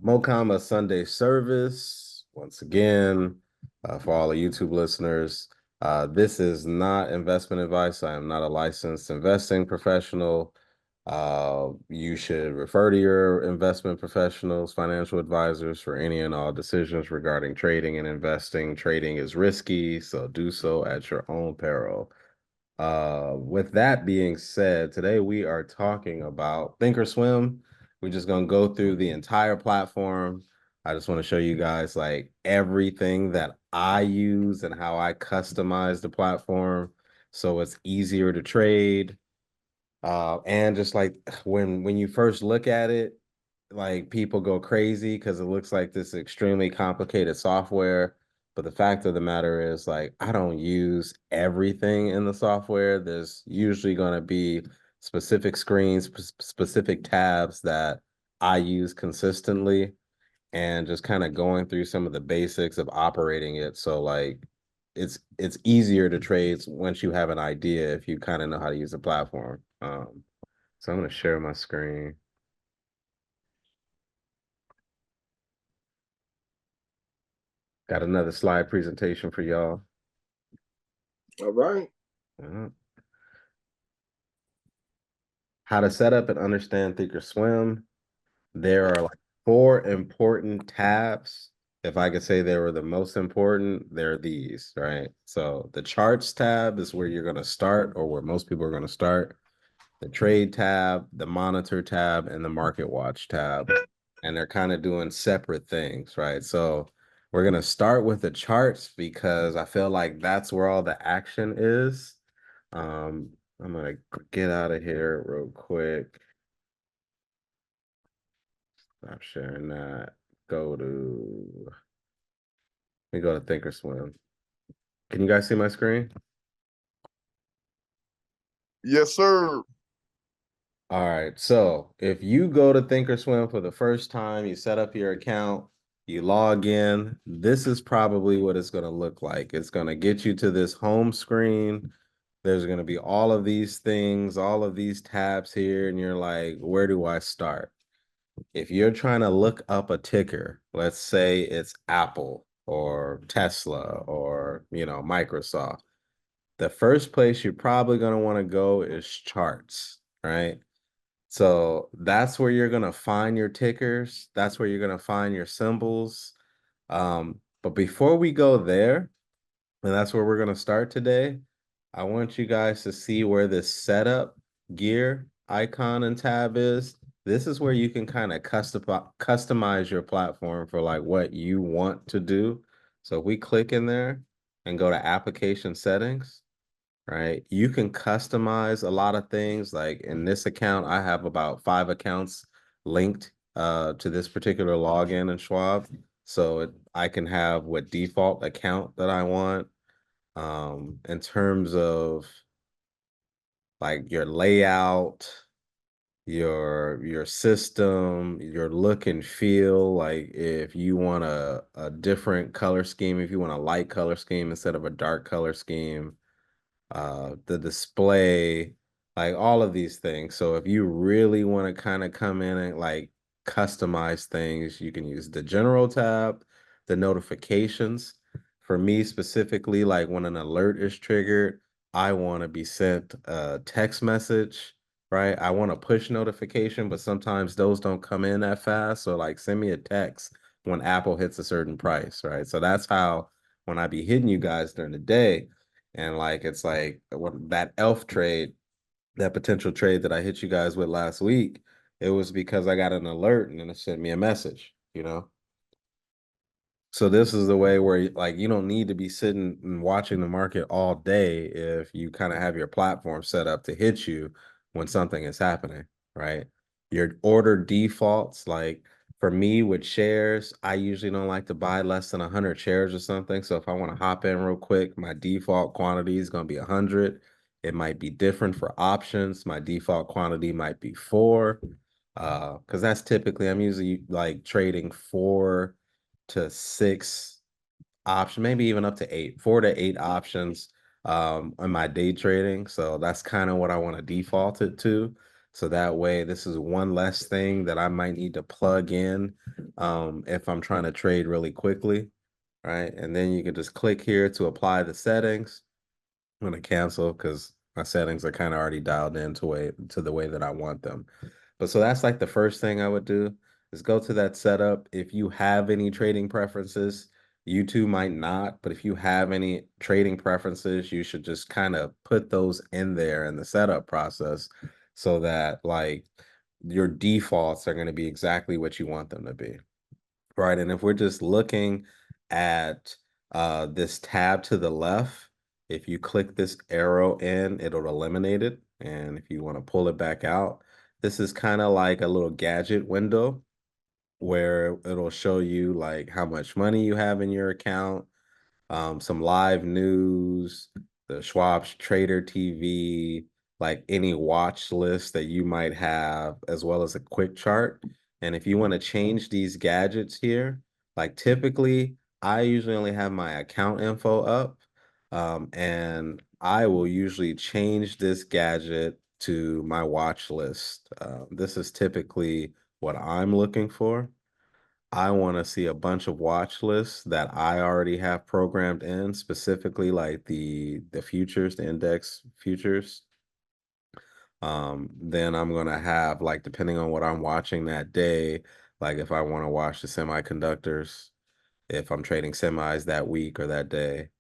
Mokama Sunday service. Once again, for all the YouTube listeners, this is not investment advice. I am not a licensed investing professional. You should refer to your investment professionals, financial advisors for any and all decisions regarding trading and investing. Trading is risky, so do so at your own peril. With that being said, today we are talking about ThinkOrSwim. We're just gonna go through the entire platform. I just want to show you guys like everything that I use and how I customize the platform so it's easier to trade. And just like when you first look at it, like people go crazy because it looks like this extremely complicated software. But the fact of the matter is, like, I don't use everything in the software. There's usually going to be specific screens, specific tabs that I use consistently, and just kind of going through some of the basics of operating it. So like it's easier to trade once you have an idea if you kind of know how to use the platform. So I'm going to share my screen. Got another slide presentation for y'all. All right. How to set up and understand ThinkOrSwim. There are like 4 important tabs. If I could say they were the most important, they're these, right? So the charts tab is where you're going to start, or where most people are going to start. The trade tab, the monitor tab, and the market watch tab. And they're kind of doing separate things, right? So we're going to start with the charts because I feel like that's where all the action is. I'm going to get out of here real quick. Stop sharing that. Let me go to ThinkOrSwim. Can you guys see my screen? Yes, sir. All right. So if you go to ThinkOrSwim for the first time, you set up your account, you log in, this is probably what it's going to look like. It's going to get you to this home screen. There's going to be all of these things, all of these tabs here, and you're like, where do I start? If you're trying to look up a ticker, let's say it's Apple or Tesla or, Microsoft, the first place you're probably going to want to go is charts, right? So that's where you're going to find your tickers. That's where you're going to find your symbols. But before we go there, and that's where we're going to start today, I want you guys to see where this setup gear icon and tab is. This is where you can kind of customize your platform for like what you want to do. So if we click in there and go to application settings, right? You can customize a lot of things. Like in this account, I have about 5 accounts linked to this particular login in Schwab. So I can have what default account that I want. In terms of like your layout, your system, your look and feel, like if you want a different color scheme, if you want a light color scheme instead of a dark color scheme, the display, like all of these things. So if you really want to kind of come in and like customize things, you can use the general tab, the notifications. For me specifically, like when an alert is triggered, I want to be sent a text message, right? I want a push notification, but sometimes those don't come in that fast. So like send me a text when Apple hits a certain price, right? So that's how when I be hitting you guys during the day, and like it's like that elf trade, that potential trade that I hit you guys with last week, it was because I got an alert and then it sent me a message. So this is the way where like you don't need to be sitting and watching the market all day if you kind of have your platform set up to hit you when something is happening, right? Your order defaults, like for me with shares, I usually don't like to buy less than 100 shares or something. So if I want to hop in real quick, my default quantity is going to be 100. It might be different for options. My default quantity might be 4. Because that's typically I'm usually like trading 4 to 6 options, maybe even up to 8, 4 to 8 options on my day trading. So that's kind of what I want to default it to. So that way, this is one less thing that I might need to plug in if I'm trying to trade really quickly, right? And then you can just click here to apply the settings. I'm gonna cancel because my settings are kind of already dialed in to the way that I want them. But so that's like the first thing I would do is go to that setup. If you have any trading preferences, YouTube might not, but if you have any trading preferences, you should just kind of put those in there in the setup process so that like your defaults are going to be exactly what you want them to be. Right. And if we're just looking at this tab to the left, if you click this arrow in, it'll eliminate it. And if you want to pull it back out, this is kind of like a little gadget window where it'll show you like how much money you have in your account, some live news, the Schwab's Trader TV, like any watch list that you might have, as well as a quick chart. And if you want to change these gadgets here, like typically, I usually only have my account info up, and I will usually change this gadget to my watch list. This is typically what I'm looking for. I want to see a bunch of watch lists that I already have programmed in, specifically like the futures, the index futures. Then I'm gonna have like depending on what I'm watching that day, like if I want to watch the semiconductors, if I'm trading semis that week or that day.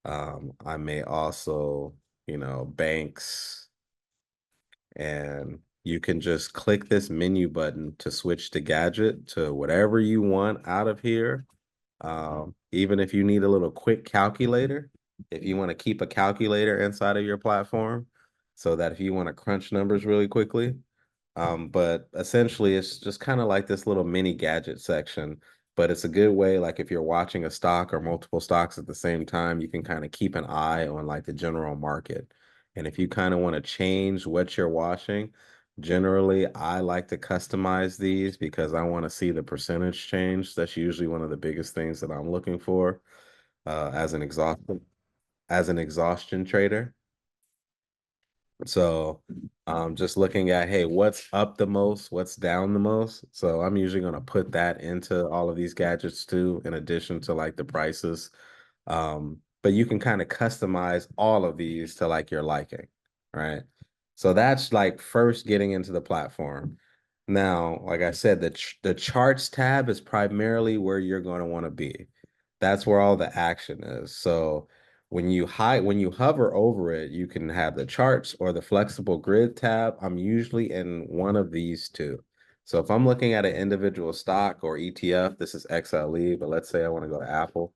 I may also, banks, and you can just click this menu button to switch the gadget to whatever you want out of here. Even if you need a little quick calculator, if you want to keep a calculator inside of your platform so that if you want to crunch numbers really quickly, but essentially, it's just kind of like this little mini gadget section. But it's a good way, like if you're watching a stock or multiple stocks at the same time, you can kind of keep an eye on like the general market. And if you kind of want to change what you're watching, generally I like to customize these because I want to see the percentage change. That's usually one of the biggest things that I'm looking for as an exhaustion trader. So just looking at, hey, what's up the most, what's down the most. So I'm usually going to put that into all of these gadgets too, in addition to like the prices. But you can kind of customize all of these to like your liking, right? So that's like first getting into the platform. Now, like I said, the charts tab is primarily where you're going to want to be. That's where all the action is. So when you hover over it, you can have the charts or the flexible grid tab. I'm usually in one of these two. So if I'm looking at an individual stock or ETF, this is XLE, but let's say I want to go to Apple,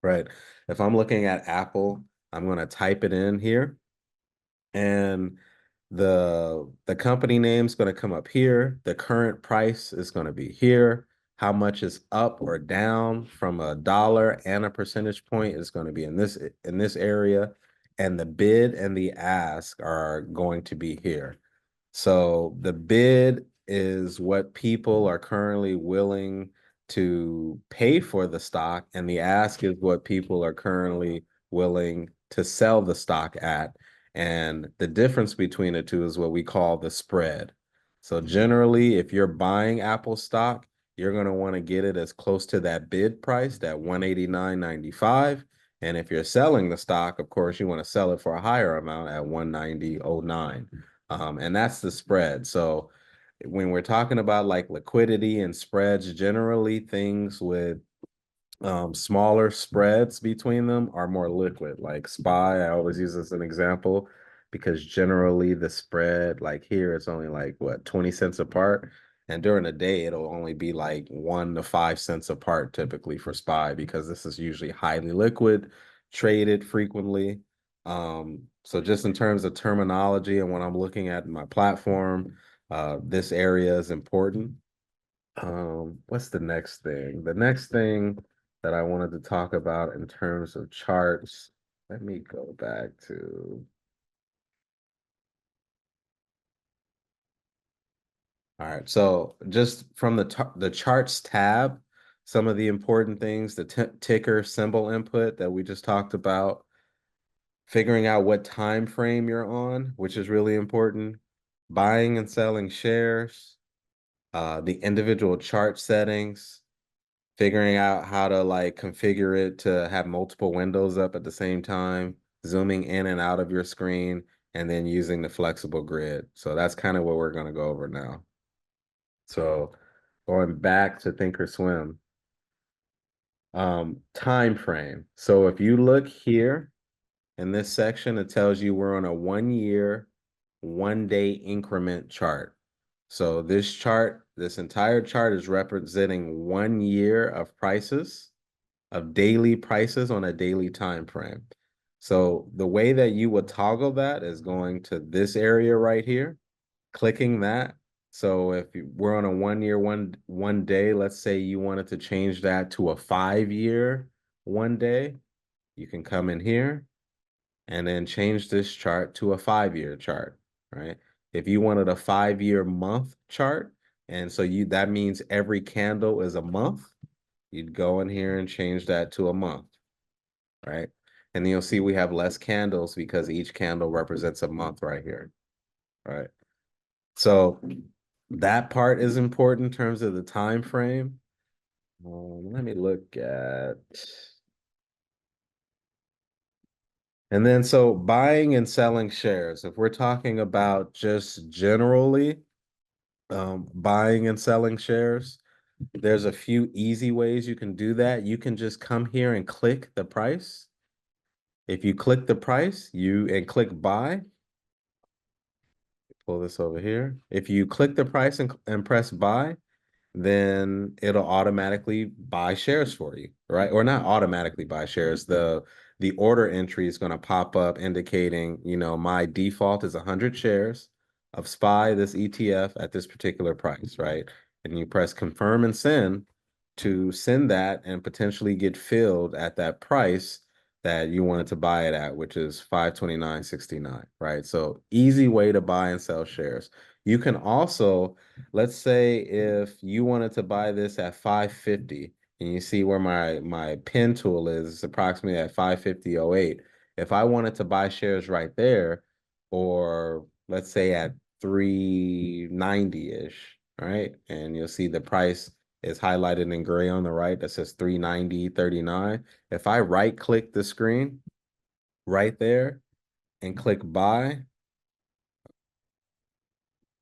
right? If I'm looking at Apple, I'm going to type it in here, and the company name is going to come up here. The current price is going to be here. How much is up or down from a dollar and a percentage point is going to be in this area, and the bid and the ask are going to be here. So the bid is what people are currently willing to pay for the stock, and the ask is what people are currently willing to sell the stock at. And the difference between the two is what we call the spread. So generally, if you're buying Apple stock, you're going to want to get it as close to that bid price, that 189.95. And if you're selling the stock, of course, you want to sell it for a higher amount at 190.09. And that's the spread. So when we're talking about like liquidity and spreads, generally things with smaller spreads between them are more liquid. Like SPY, I always use as an example because generally the spread, like here, it's only like what, 20 cents apart. And during the day, it'll only be like 1 to 5 cents apart typically for SPY because this is usually highly liquid, traded frequently. So just in terms of terminology and when I'm looking at my platform, this area is important. What's the next thing? The next thing that I wanted to talk about in terms of charts, let me go back to, all right. So just from the charts tab, some of the important things, the ticker symbol input that we just talked about, figuring out what time frame you're on, which is really important. buying and selling shares, the individual chart settings, figuring out how to like configure it to have multiple windows up at the same time, zooming in and out of your screen, and then using the flexible grid. So that's kind of what we're going to go over now. So going back to ThinkOrSwim, time frame. So if you look here in this section, it tells you we're on a 1 year, 1 day increment chart. So this chart, this entire chart is representing 1 year of prices, of daily prices on a daily time frame. So the way that you would toggle that is going to this area right here, clicking that. So if we're on a 1 year, one day, let's say you wanted to change that to a 5 year, 1 day, you can come in here and then change this chart to a 5 year chart, right? If you wanted a 5 year month chart, and so that means every candle is a month, you'd go in here and change that to a month, right? And then you'll see we have less candles because each candle represents a month right here, right? So that part is important in terms of the time frame. Let me look at, and then so buying and selling shares. If we're talking about just generally buying and selling shares, there's a few easy ways you can do that. You can just come here and click the price. If you click the price, and click buy, pull this over here. If you click the price and press buy, then it'll automatically buy shares for you, right? Or not automatically buy shares. The order entry is going to pop up indicating, my default is 100 shares of SPY, this ETF at this particular price, right? And you press confirm and send to send that and potentially get filled at that price that you wanted to buy it at, which is 529.69, right? So easy way to buy and sell shares. You can also, let's say if you wanted to buy this at 550 and you see where my pin tool is, it's approximately at 550.08. If I wanted to buy shares right there, or let's say at 390-ish, right? And you'll see the price is highlighted in gray on the right that says 390.39. If I right click the screen right there and click buy,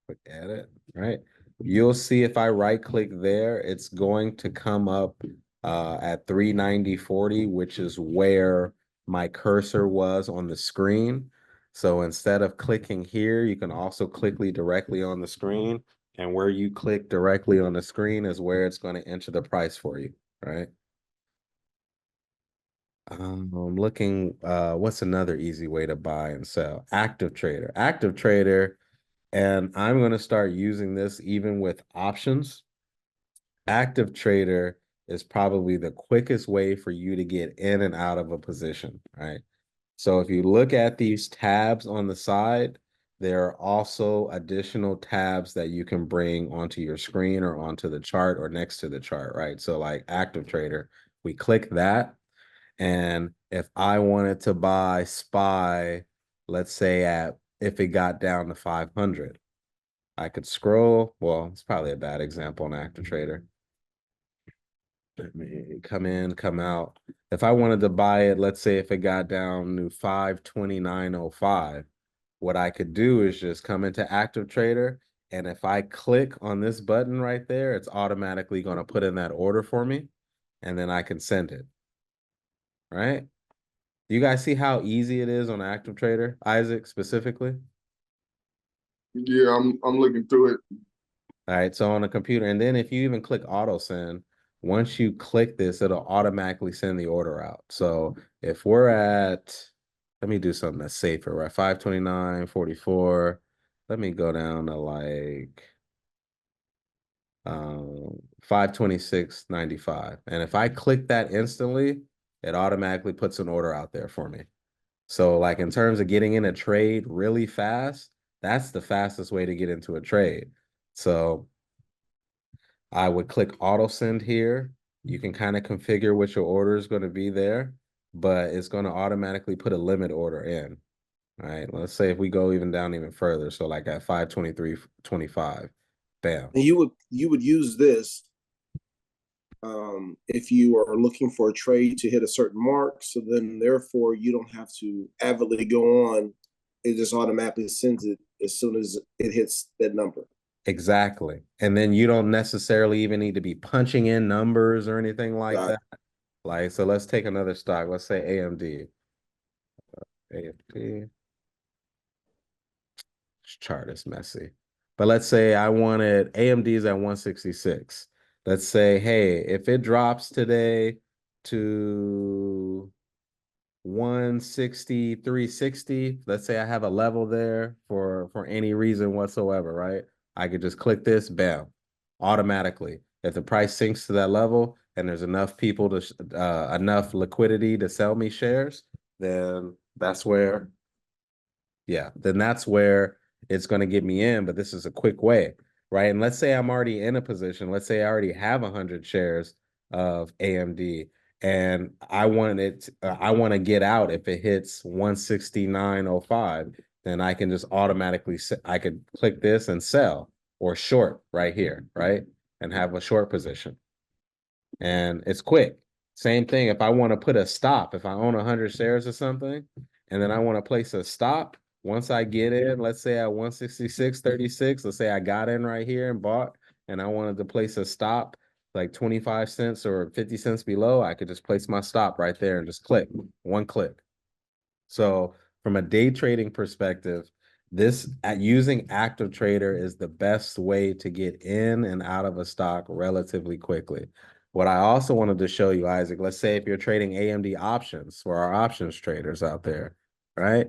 click edit, right? You'll see if I right click there, it's going to come up at 390.40, which is where my cursor was on the screen. So instead of clicking here, you can also click directly on the screen. And where you click directly on the screen is where it's going to enter the price for you, right? I'm looking, what's another easy way to buy and sell? Active Trader. Active Trader, and I'm going to start using this even with options. Active Trader is probably the quickest way for you to get in and out of a position, right? So if you look at these tabs on the side, there are also additional tabs that you can bring onto your screen or onto the chart or next to the chart, right? So like Active Trader, we click that. And if I wanted to buy SPY, let's say if it got down to 500, I could scroll. Well, it's probably a bad example on Active Trader. Let me come in, come out. If I wanted to buy it, let's say if it got down to 529.05, what I could do is just come into Active Trader. And if I click on this button right there, it's automatically going to put in that order for me. And then I can send it, right? You guys see how easy it is on Active Trader, Isaac specifically? Yeah, I'm looking through it. All right, so on a computer, and then if you even click auto send, once you click this, it'll automatically send the order out. So if we're at, let me do something that's safer. We're at 529.44. Let me go down to like 526.95. And if I click that instantly, it automatically puts an order out there for me. So like in terms of getting in a trade really fast, that's the fastest way to get into a trade. So I would click auto send here. You can kind of configure what your order is going to be there, but it's going to automatically put a limit order in. All right, let's say if we go even down even further, so like at 523.25, bam. And you would use this if you are looking for a trade to hit a certain mark. So then, therefore, you don't have to avidly go on. It just automatically sends it as soon as it hits that number. Exactly. And then you don't necessarily even need to be punching in numbers or anything like Got that. Like, so let's take another stock. Let's say AMD. AMD. This chart is messy. But let's say I wanted AMD's at 166. Let's say, hey, if it drops today to 160, 360, let's say I have a level there for any reason whatsoever, right? I could just click this, bam, automatically. If the price sinks to that level and there's enough people to enough liquidity to sell me shares, then that's where then that's where it's going to get me in. But this is a quick way, right? And let's say I'm already in a position. Let's say I already have 100 shares of AMD, and I want it. I want to get out if it hits 169.05. Then I can just automatically. I could click this and sell or short right here, right, and have a short position. And it's quick. Same thing. If I want to put a stop, if I own 100 shares or something, and then I want to place a stop, once I get in, let's say at 166.36, let's say I got in right here and bought, and I wanted to place a stop like 25 cents or 50 cents below, I could just place my stop right there and just click, one click. So from a day trading perspective, this using active trader is the best way to get in and out of a stock relatively quickly. What I also wanted to show you, Isaac, let's say if you're trading AMD options for our options traders out there, right?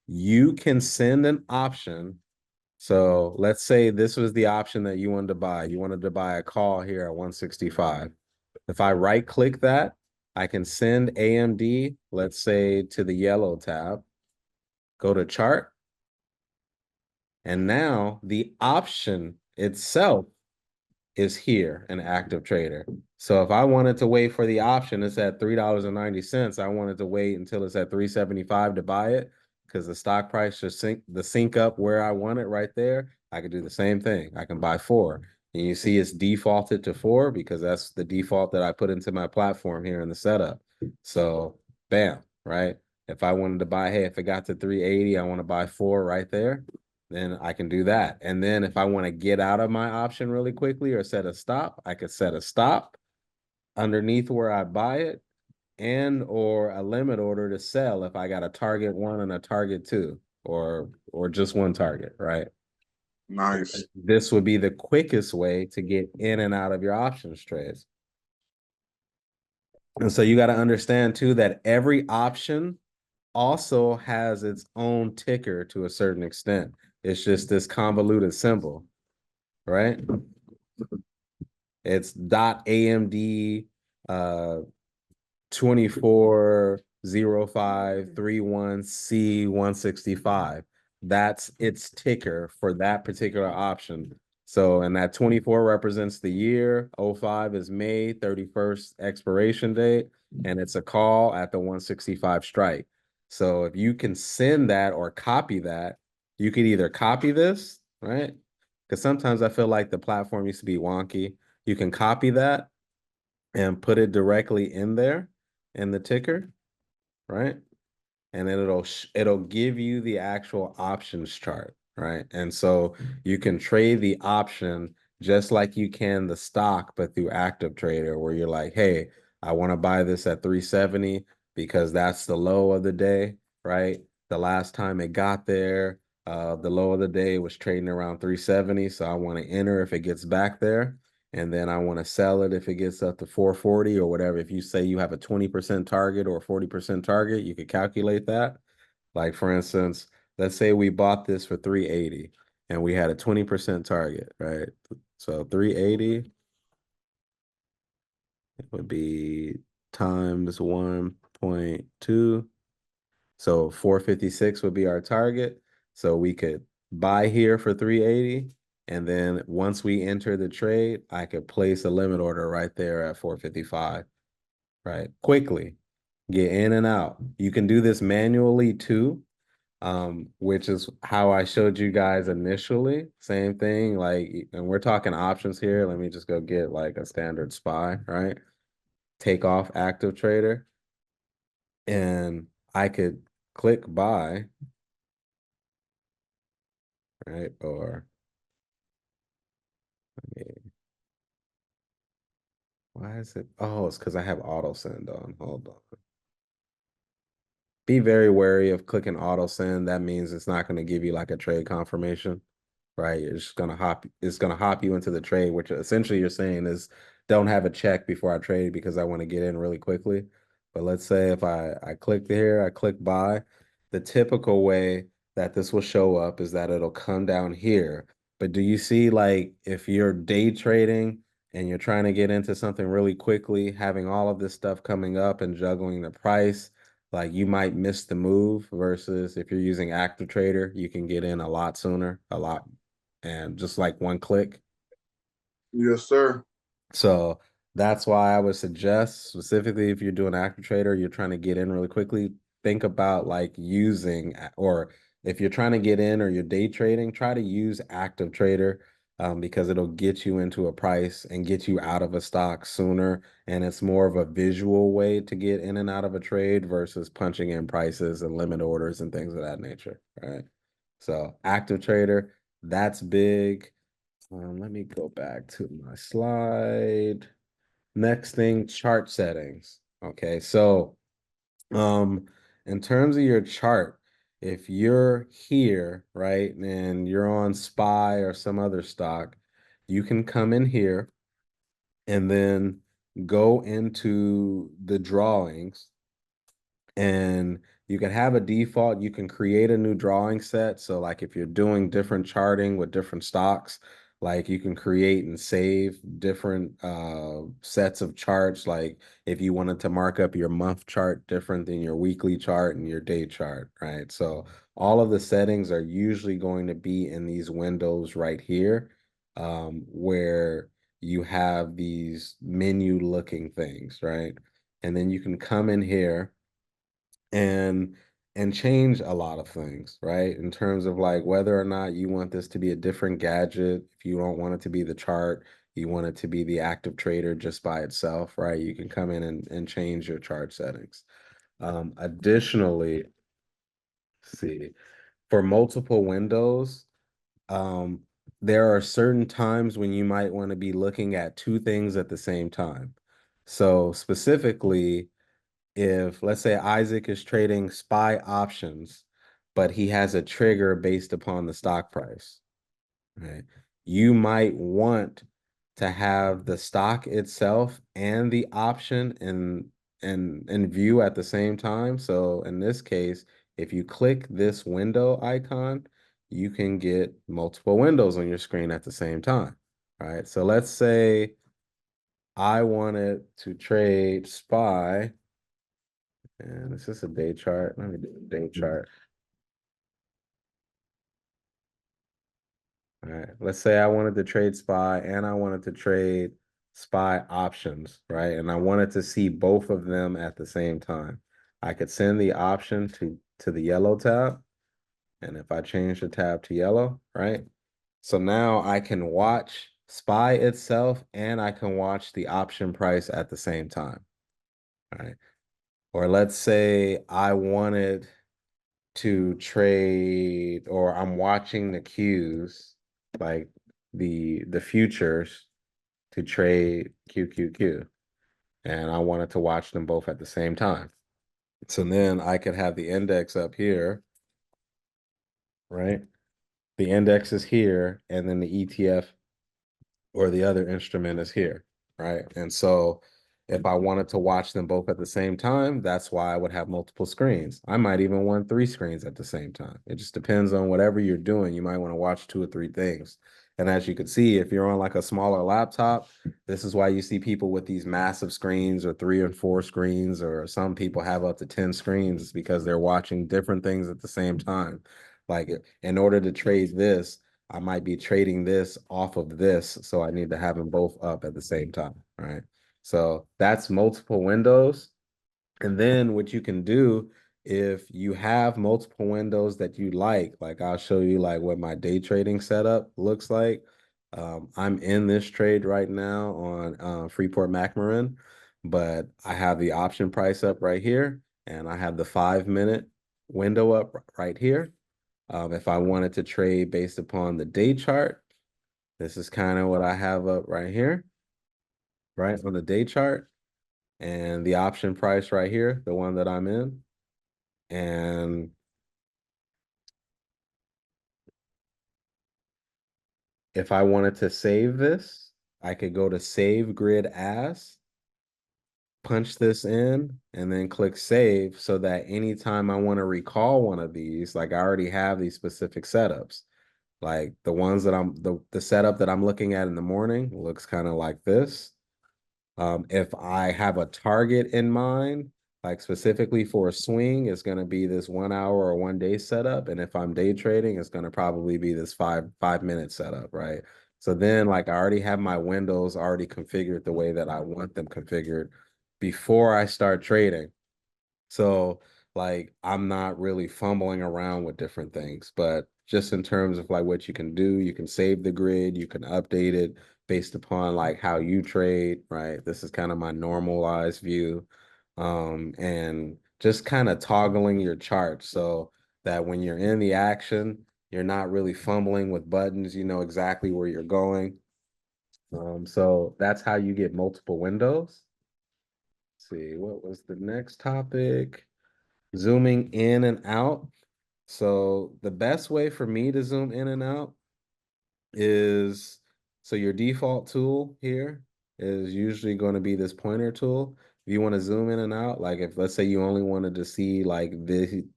You can send an option. So let's say this was the option that you wanted to buy. You wanted to buy a call here at 165. If I right click that, I can send AMD, let's say, to the yellow tab, go to chart, and now the option itself is here in active trader. So if I wanted to wait for the option, it's at $3.90. I wanted to wait until it's at 375 to buy it because the stock price should sync up where I want it right there. I could do the same thing. I can buy 4. And you see it's defaulted to 4 because that's the default that I put into my platform here in the setup. So bam, right? If I wanted to buy, hey, if it got to 380, I want to buy 4 right there, then I can do that. And then if I want to get out of my option really quickly or set a stop, I could set a stop underneath where I buy it and or a limit order to sell if I got a target 1 and a target 2 or just one target, right? Nice. This would be the quickest way to get in and out of your options trades. And so you got to understand too that every option also has its own ticker to a certain extent. It's just this convoluted symbol, right? It's .amd 240531C165. That's its ticker for that particular option. So, and that 24 represents the year, 05 is May 31st expiration date, and it's a call at the 165 strike. So if you can send that or copy that, you could either copy this, right? Because sometimes I feel like the platform used to be wonky. You can copy that and put it directly in there in the ticker, right? And then it'll give you the actual options chart, right? And so you can trade the option just like you can the stock, but through active trader, where you're like, hey, I want to buy this at 370 because that's the low of the day, right? The last time it got there, the low of the day was trading around 370. So I want to enter if it gets back there. And then I want to sell it if it gets up to 440 or whatever. If you say you have a 20% target or 40% target, you could calculate that. Like for instance, let's say we bought this for 380 and we had a 20% target, right? So 380 would be times 1.2. So 456 would be our target. So we could buy here for 380. And then once we enter the trade, I could place a limit order right there at 455, right? Quickly. get in and out. You can do this manually too, which is how I showed you guys initially. Same thing, like, and we're talking options here. Let me just go get like a standard SPY, right? Take off active trader, and I could click buy, right? Or let me, why is it? Oh, it's because I have auto send on. Hold on. Be very wary of clicking auto send. That means it's not going to give you like a trade confirmation, right? It's gonna hop you into the trade, which essentially you're saying is don't have a check before I trade because I want to get in really quickly. But let's say if I click here, I click buy, the typical way that this will show up is that it'll come down here. But do you see, like, if you're day trading and you're trying to get into something really quickly, having all of this stuff coming up and juggling the price, like you might miss the move versus if you're using active trader, you can get in a lot sooner, a lot, and just like one click. Yes, sir. So that's why I would suggest, specifically if you're doing active trader, you're trying to get in really quickly, think about like using, or if you're trying to get in or you're day trading, try to use active trader, because it'll get you into a price and get you out of a stock sooner. And it's more of a visual way to get in and out of a trade versus punching in prices and limit orders and things of that nature, right? So active trader, that's big. Let me go back to my slide. Next thing, chart settings. Okay, so in terms of your chart, if you're here, right, and you're on SPY or some other stock, you can come in here and then go into the drawings, and you can have a default. You can create a new drawing set. So like if you're doing different charting with different stocks, like you can create and save different sets of charts. Like if you wanted to mark up your month chart different than your weekly chart and your day chart, right? So all of the settings are usually going to be in these windows right here, where you have these menu looking things, right? And then you can come in here and change a lot of things, right? In terms of like whether or not you want this to be a different gadget, if you don't want it to be the chart, you want it to be the active trader just by itself, right? You can come in and change your chart settings. Additionally, see, for multiple windows, um, there are certain times when you might want to be looking at two things at the same time. So specifically, if let's say Isaac is trading SPY options, but he has a trigger based upon the stock price, right? You might want to have the stock itself and the option in view at the same time. So in this case, if you click this window icon, you can get multiple windows on your screen at the same time. Right. So let's say I wanted to trade SPY. And it's just a day chart. Let me do a day chart. All right. Let's say I wanted to trade SPY and I wanted to trade SPY options, right? And I wanted to see both of them at the same time. I could send the option to the yellow tab. And if I change the tab to yellow, right? So now I can watch SPY itself and I can watch the option price at the same time. All right. Or let's say I wanted to trade, or I'm watching the cues, like the futures, to trade QQQ, and I wanted to watch them both at the same time. So then I could have the index up here, right? The index is here, and then the ETF or the other instrument is here, right? And so if I wanted to watch them both at the same time, that's why I would have multiple screens. I might even want three screens at the same time. It just depends on whatever you're doing. You might want to watch two or three things. And as you can see, if you're on like a smaller laptop, this is why you see people with these massive screens or 3 and 4 screens, or some people have up to 10 screens. It's because they're watching different things at the same time. Like in order to trade this, I might be trading this off of this, so I need to have them both up at the same time, right? So that's multiple windows. And then what you can do if you have multiple windows that you like I'll show you like what my day trading setup looks like. I'm in this trade right now on Freeport McMoran, but I have the option price up right here, and I have the 5 minute window up right here. If I wanted to trade based upon the day chart, this is kind of what I have up right here, right on the day chart, and the option price right here, the one that I'm in. And if I wanted to save this, I could go to save grid as, punch this in, and then click save so that anytime I want to recall one of these, like I already have these specific setups. Like the ones that the setup that I'm looking at in the morning looks kind of like this. If I have a target in mind, like specifically for a swing, it's going to be this 1 hour or 1 day setup. And if I'm day trading, it's going to probably be this five minute setup, right? So then like I already have my windows already configured the way that I want them configured before I start trading. So like I'm not really fumbling around with different things, but just in terms of like what you can do, you can save the grid, you can update it based upon like how you trade, right? This is kind of my normalized view. And just kind of toggling your chart so that when you're in the action, you're not really fumbling with buttons, you know exactly where you're going. So that's how you get multiple windows. Let's see, what was the next topic? Zooming in and out. So the best way for me to zoom in and out is, so your default tool here is usually going to be this pointer tool. If you want to zoom in and out, like if let's say you only wanted to see like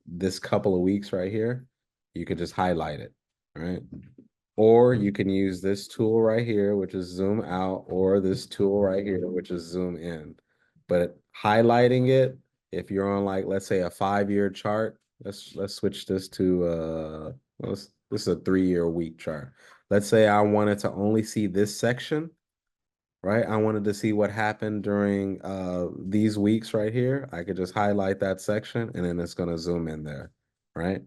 this couple of weeks right here, you could just highlight it, right? Or you can use this tool right here, which is zoom out, or this tool right here, which is zoom in. But highlighting it, if you're on like, let's say a 5 year chart, let's switch this to this is a 3 year week chart. Let's say I wanted to only see this section, right? I wanted to see what happened during these weeks right here. I could just highlight that section and then it's gonna zoom in there, right?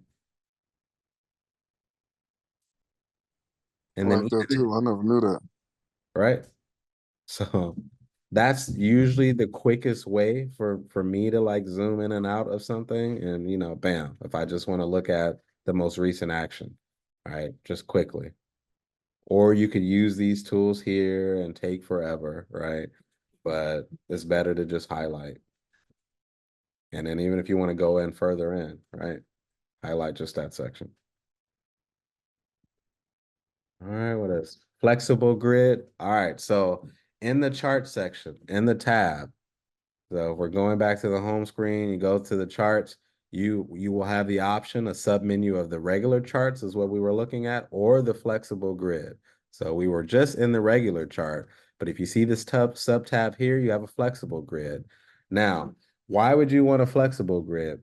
I And then like that too. I never knew that. right? So that's usually the quickest way for me to like zoom in and out of something. And bam, if I just want to look at the most recent action, right? Just quickly. Or you could use these tools here and take forever, right? But it's better to just highlight. And then even if you want to go in further in, right? Highlight just that section. All right, what is flexible grid? All right, so in the chart section, in the tab, so if we're going back to the home screen, you go to the charts, you will have the option, a sub-menu of the regular charts is what we were looking at, or the flexible grid. So we were just in the regular chart, but if you see this sub-tab here, you have a flexible grid. Now, why would you want a flexible grid?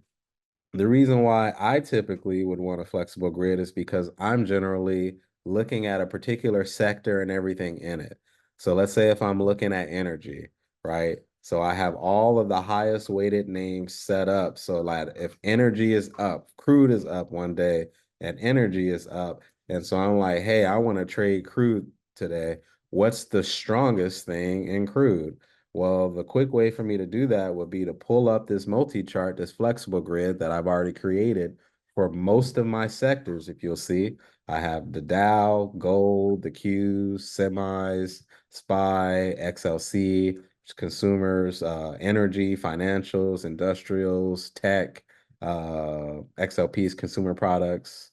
The reason why I typically would want a flexible grid is because I'm generally looking at a particular sector and everything in it. So let's say if I'm looking at energy, right? So I have all of the highest weighted names set up so that if energy is up, crude is up one day and energy is up. And so I'm like, hey, I want to trade crude today. What's the strongest thing in crude? Well, the quick way for me to do that would be to pull up this multi-chart, this flexible grid that I've already created for most of my sectors. If you'll see, I have the Dow, gold, the Qs, semis, SPY, XLC, consumers, energy, financials, industrials, tech, XLP's consumer products,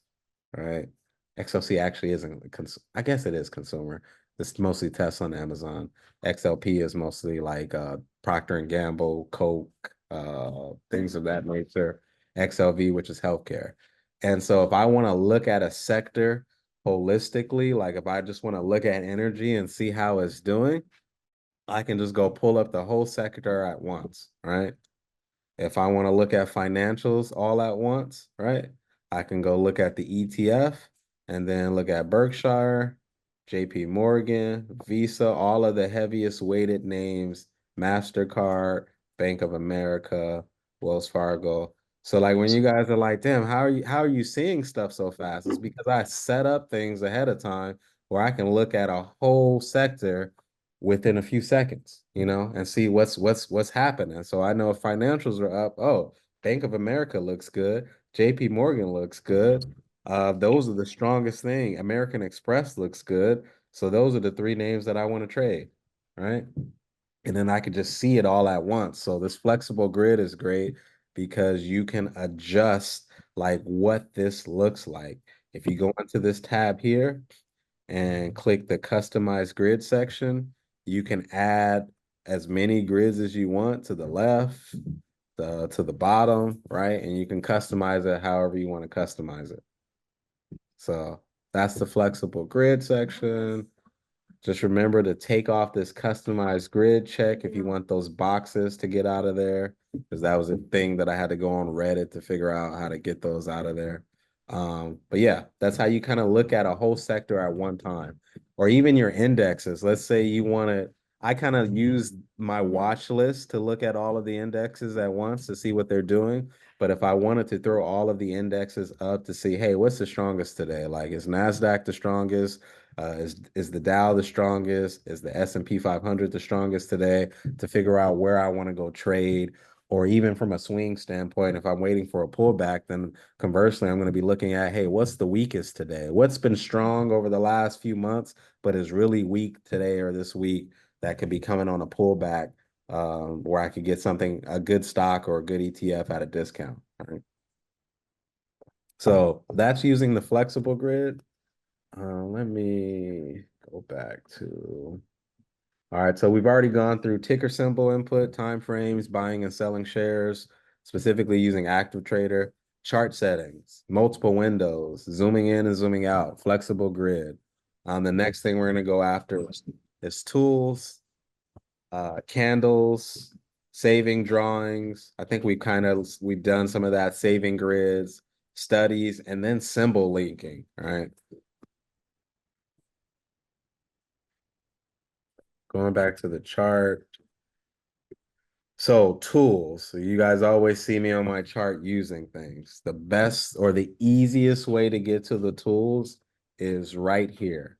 right? XLC actually isn't, I guess it is consumer. It's mostly Tesla and Amazon. XLP is mostly like Procter and Gamble, Coke, things of that nature. XLV, which is healthcare. And so if I want to look at a sector holistically, like if I just want to look at energy and see how it's doing, I can just go pull up the whole sector at once, right? If I want to look at financials all at once, right? I can go look at the ETF and then look at Berkshire, JP Morgan, Visa, all of the heaviest weighted names, MasterCard, Bank of America, Wells Fargo. So like when you guys are like, damn, how are you seeing stuff so fast? It's because I set up things ahead of time where I can look at a whole sector within a few seconds, and see what's happening. So I know if financials are up, oh, Bank of America looks good, JP Morgan looks good. Those are the strongest thing. American Express looks good. So those are the three names that I want to trade, right? And then I could just see it all at once. So this flexible grid is great because you can adjust like what this looks like. If you go into this tab here and click the customize grid section, you can add as many grids as you want to the left, to the bottom, right? And you can customize it however you want to customize it. So that's the flexible grid section. Just remember to take off this customized grid check if you want those boxes to get out of there, because that was a thing that I had to go on Reddit to figure out how to get those out of there. But yeah, that's how you kind of look at a whole sector at one time, or even your indexes. Let's say you want to, I kind of use my watch list to look at all of the indexes at once to see what they're doing. But if I wanted to throw all of the indexes up to see, hey, what's the strongest today? Like, is NASDAQ the strongest? Is the Dow the strongest? Is the S&P 500 the strongest today? To figure out where I want to go trade, or even from a swing standpoint, if I'm waiting for a pullback, then conversely, I'm going to be looking at, hey, what's the weakest today? What's been strong over the last few months, but is really weak today or this week that could be coming on a pullback, where I could get something, a good stock or a good ETF at a discount. All right. So that's using the flexible grid. Let me go back to. All right, so we've already gone through ticker symbol input, time frames, buying and selling shares, specifically using active trader, chart settings, multiple windows, zooming in and zooming out, flexible grid. The next thing we're going to go after is tools, candles, saving drawings. I think we've done some of that, saving grids, studies, and then symbol linking. All right. Going back to the chart. So tools. So you guys always see me on my chart using things. The best or the easiest way to get to the tools is right here.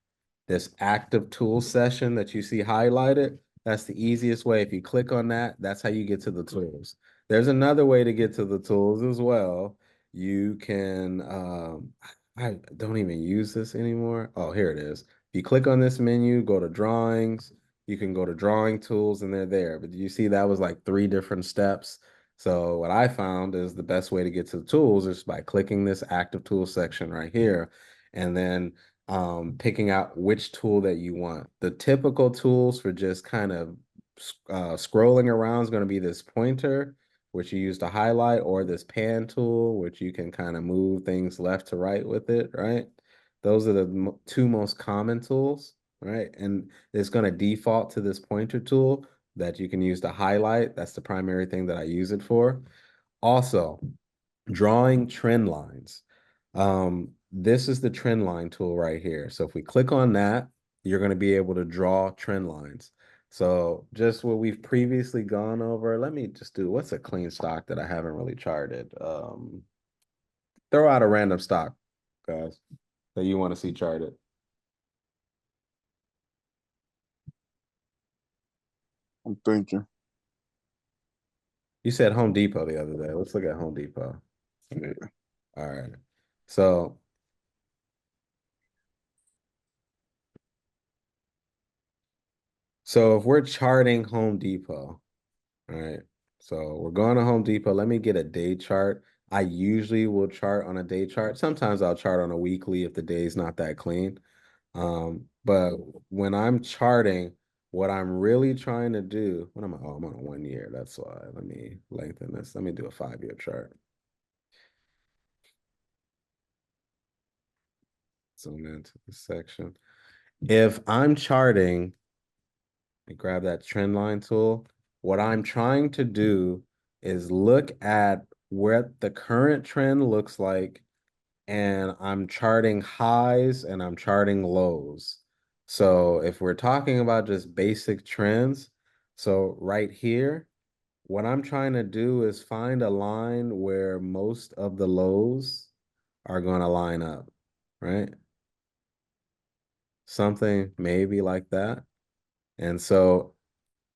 This active tool session that you see highlighted, that's the easiest way. If you click on that, that's how you get to the tools. There's another way to get to the tools as well. You can, I don't even use this anymore. Oh, here it is. If you click on this menu, go to drawings, you can go to drawing tools and they're there. But you see that was like 3 different steps. So what I found is the best way to get to the tools is by clicking this active tool section right here, and then picking out which tool that you want. The typical tools for just kind of scrolling around is going to be this pointer, which you use to highlight, or this pan tool, which you can kind of move things left to right with it, right? Those are the two most common tools, right? And it's going to default to this pointer tool that you can use to highlight. That's the primary thing that I use it for. Also, drawing trend lines. This is the trend line tool right here. So if we click on that, you're going to be able to draw trend lines. So just what we've previously gone over, let me just do, what's a clean stock that I haven't really charted? Throw out a random stock, guys, that you want to see charted. I'm thinking. You said Home Depot the other day. Let's look at Home Depot. Yeah. All right. So if we're charting Home Depot, all right. So we're going to Home Depot. Let me get a day chart. I usually will chart on a day chart. Sometimes I'll chart on a weekly if the day's not that clean. But when I'm charting, what I'm really trying to do, what am I? Oh, I'm on a 1 year. That's why. Let me lengthen this. Let me do a 5-year chart. Zoom into the section. If I'm charting, grab that trend line tool. What I'm trying to do is look at what the current trend looks like, and I'm charting highs and I'm charting lows. So if we're talking about just basic trends, so right here, what I'm trying to do is find a line where most of the lows are going to line up, right? Something maybe like that. And so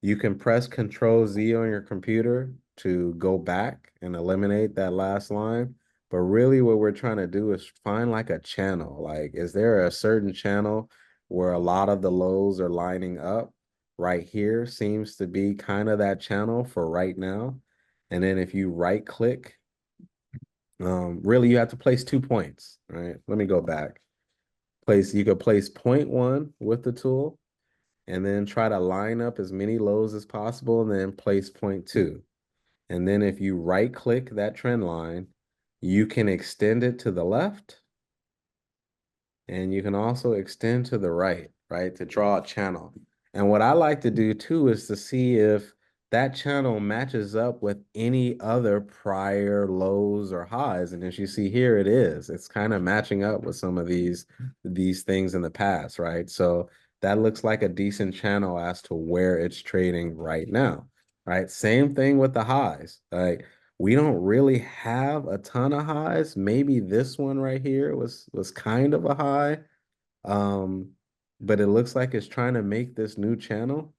you can press Control Z on your computer to go back and eliminate that last line. But really, what we're trying to do is find like a channel. Like, is there a certain channel where a lot of the lows are lining up? Right here seems to be kind of that channel for right now. And then if you right click, really you have to place 2 points, right? Let me go back. You could place point one with the tool and then try to line up as many lows as possible and then place point two. And then if you right click that trend line, you can extend it to the left and you can also extend to the right, right, to draw a channel. And what I like to do too is to see if that channel matches up with any other prior lows or highs. And as you see here, it is. It's kind of matching up with some of these things in the past, right? So that looks like a decent channel as to where it's trading right now, right? Same thing with the highs. Like we don't really have a ton of highs. Maybe this one right here was kind of a high. Um, but it looks like it's trying to make this new channel.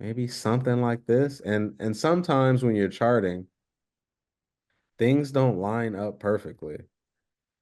Maybe something like this. And sometimes when you're charting, things don't line up perfectly.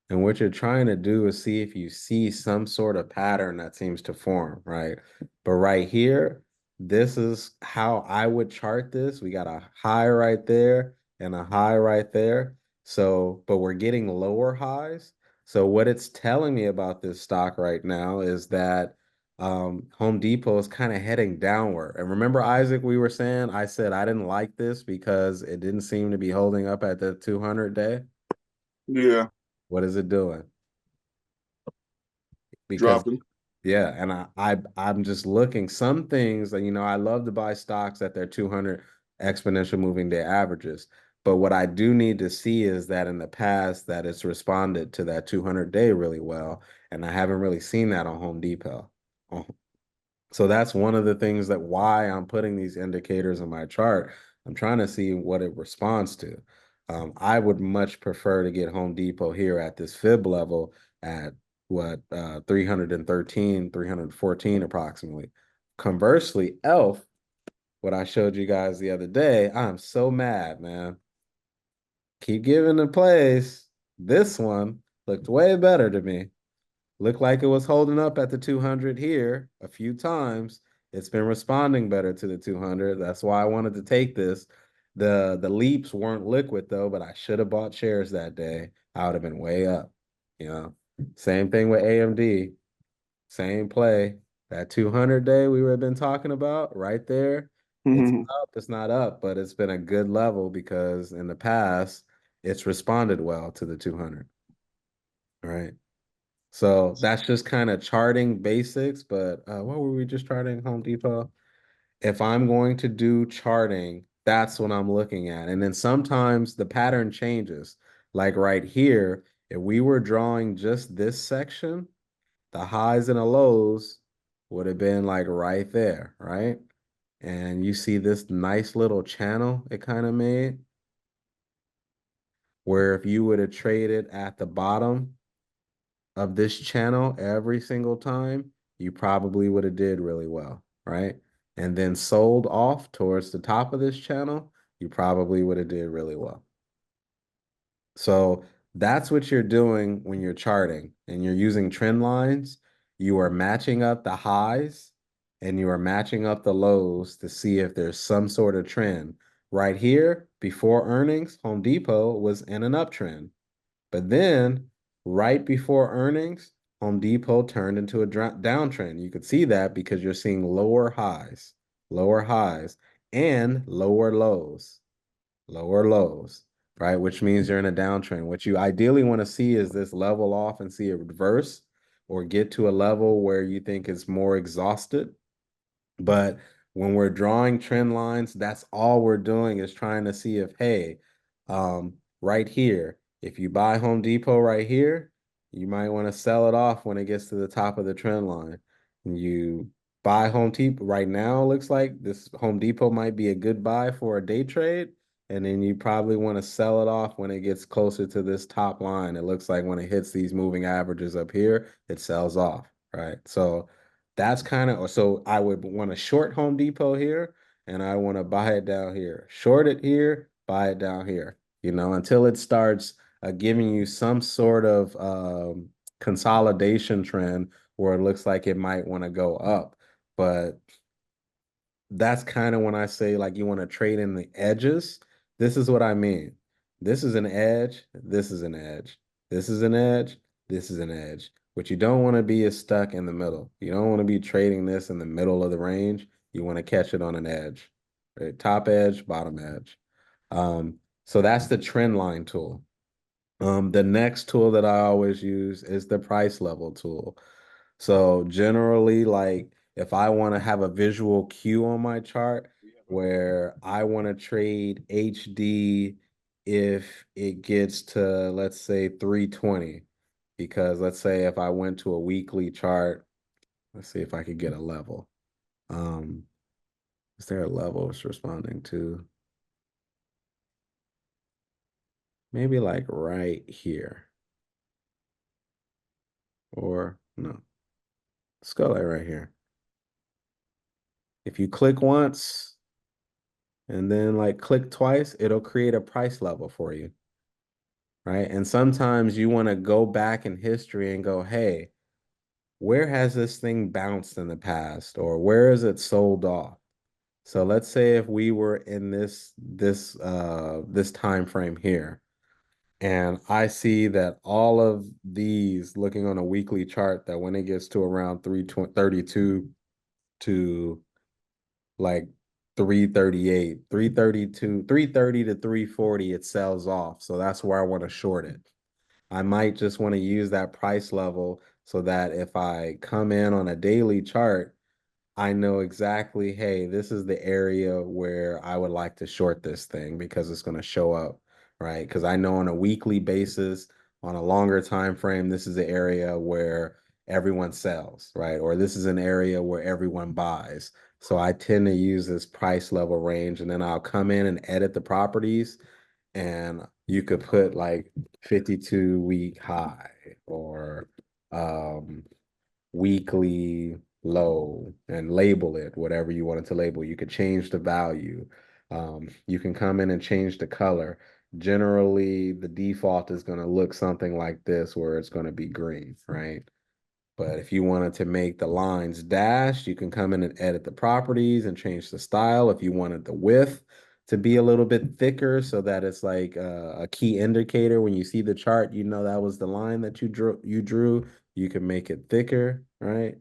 And what you're trying to do is see if you see some sort of pattern that seems to form, right? But right here, this is how I would chart this. We got a high right there and a high right there. So, but we're getting lower highs. So what it's telling me about this stock right now is that Home Depot is kind of heading downward. And remember, Isaac, we were saying, I said I didn't like this because it didn't seem to be holding up at the 200 day. Yeah, What is it doing? Because dropping. yeah, and I'm just looking some things that I love to buy stocks at their 200 exponential moving day averages. But what I do need to see is that in the past that it's responded to that 200 day really well, and I haven't really seen that on Home Depot. So that's one of the things that why I'm putting these indicators in my chart. I'm trying to see what it responds to. I would much prefer to get Home Depot here at this fib level at what 313, 314 approximately. Conversely, ELF, what I showed you guys the other day, I'm so mad, man. Keep giving the plays. This one looked way better to me. Looked like it was holding up at the 200 here a few times. It's been responding better to the 200. That's why I wanted to take this. The leaps weren't liquid though, but I should have bought shares that day. I would have been way up. You know, same thing with AMD. Same play. That 200 day we have been talking about right there. It's up. It's not up, but it's been a good level because in the past it's responded well to the 200. Right. So that's just kind of charting basics, but what were we just charting, Home Depot? If I'm going to do charting, that's what I'm looking at. And then sometimes the pattern changes. Like right here, if we were drawing just this section, the highs and the lows would have been like right there, right? And you see this nice little channel it kind of made, where if you would have traded at the bottom of this channel every single time, you probably would have did really well, right? And then sold off towards the top of this channel, you probably would have did really well. So that's what you're doing when you're charting and you're using trend lines. You are matching up the highs and you are matching up the lows to see if there's some sort of trend. Right here, before earnings, Home Depot was in an uptrend. But then right before earnings, Home Depot turned into a downtrend. You could see that because you're seeing lower highs, and lower lows, right? Which means you're in a downtrend. What you ideally want to see is this level off and see it reverse or get to a level where you think it's more exhausted. But when we're drawing trend lines, that's all we're doing is trying to see if, hey, right here, if you buy Home Depot right here, you might want to sell it off when it gets to the top of the trend line. And you buy Home Depot right now. Looks like this Home Depot might be a good buy for a day trade. And then you probably want to sell it off when it gets closer to this top line. It looks like when it hits these moving averages up here, it sells off, right? So that's kind of, so I would want to short Home Depot here and I want to buy it down here. Short it here, buy it down here, until it starts giving you some sort of consolidation trend where it looks like it might want to go up. But that's kind of when I say like you want to trade in the edges. This is what I mean. This is an edge. This is an edge. This is an edge. This is an edge. What you don't want to be is stuck in the middle. You don't want to be trading this in the middle of the range. You want to catch it on an edge, right? Top edge, bottom edge. So that's the trend line tool. The next tool that I always use is the price level tool. So generally, like if I want to have a visual cue on my chart where I want to trade HD if it gets to, let's say, 320, because let's say if I went to a weekly chart, let's see if I could get a level. Um, is there a level it's responding to? Maybe like right here. Or no, let's go like right here. If you click once and then like click twice, it'll create a price level for you, right? And sometimes you want to go back in history and go, hey, where has this thing bounced in the past, or where is it sold off? So let's say if we were in this time frame here, and I see that all of these looking on a weekly chart that when it gets to around 332 to like 338, 332, 330 to 340, it sells off. So that's where I want to short it. I might just want to use that price level so that if I come in on a daily chart, I know exactly, hey, this is the area where I would like to short this thing because it's going to show up, right? Because I know on a weekly basis, on a longer time frame, this is the area where everyone sells, right? Or this is an area where everyone buys. So I tend to use this price level range, and then I'll come in and edit the properties, and you could put like 52-week high or weekly low and label it whatever you want it to label. You could change the value. You can come in and change the color. Generally, the default is going to look something like this where it's going to be green, right? But if you wanted to make the lines dashed, you can come in and edit the properties and change the style. If you wanted the width to be a little bit thicker so that it's like a key indicator when you see the chart, that was the line that you drew, you can make it thicker, right?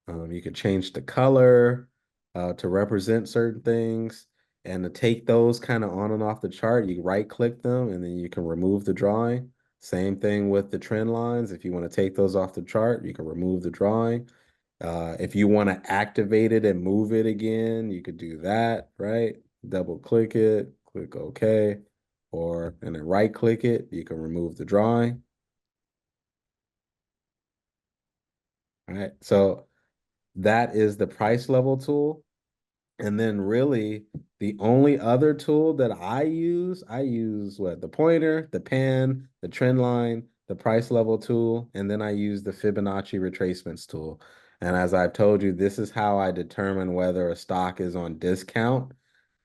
You can change the color to represent certain things. And to take those kind of on and off the chart, you right click them and then you can remove the drawing. Same thing with the trend lines. If you want to take those off the chart, you can remove the drawing. If you want to activate it and move it again, you could do that, right? Double click it, click OK, and then right click it, you can remove the drawing. All right. So that is the price level tool. And then really the only other tool that I use what? The pointer, the pen, the trend line, the price level tool, and then I use the Fibonacci retracements tool. And as I've told you, this is how I determine whether a stock is on discount.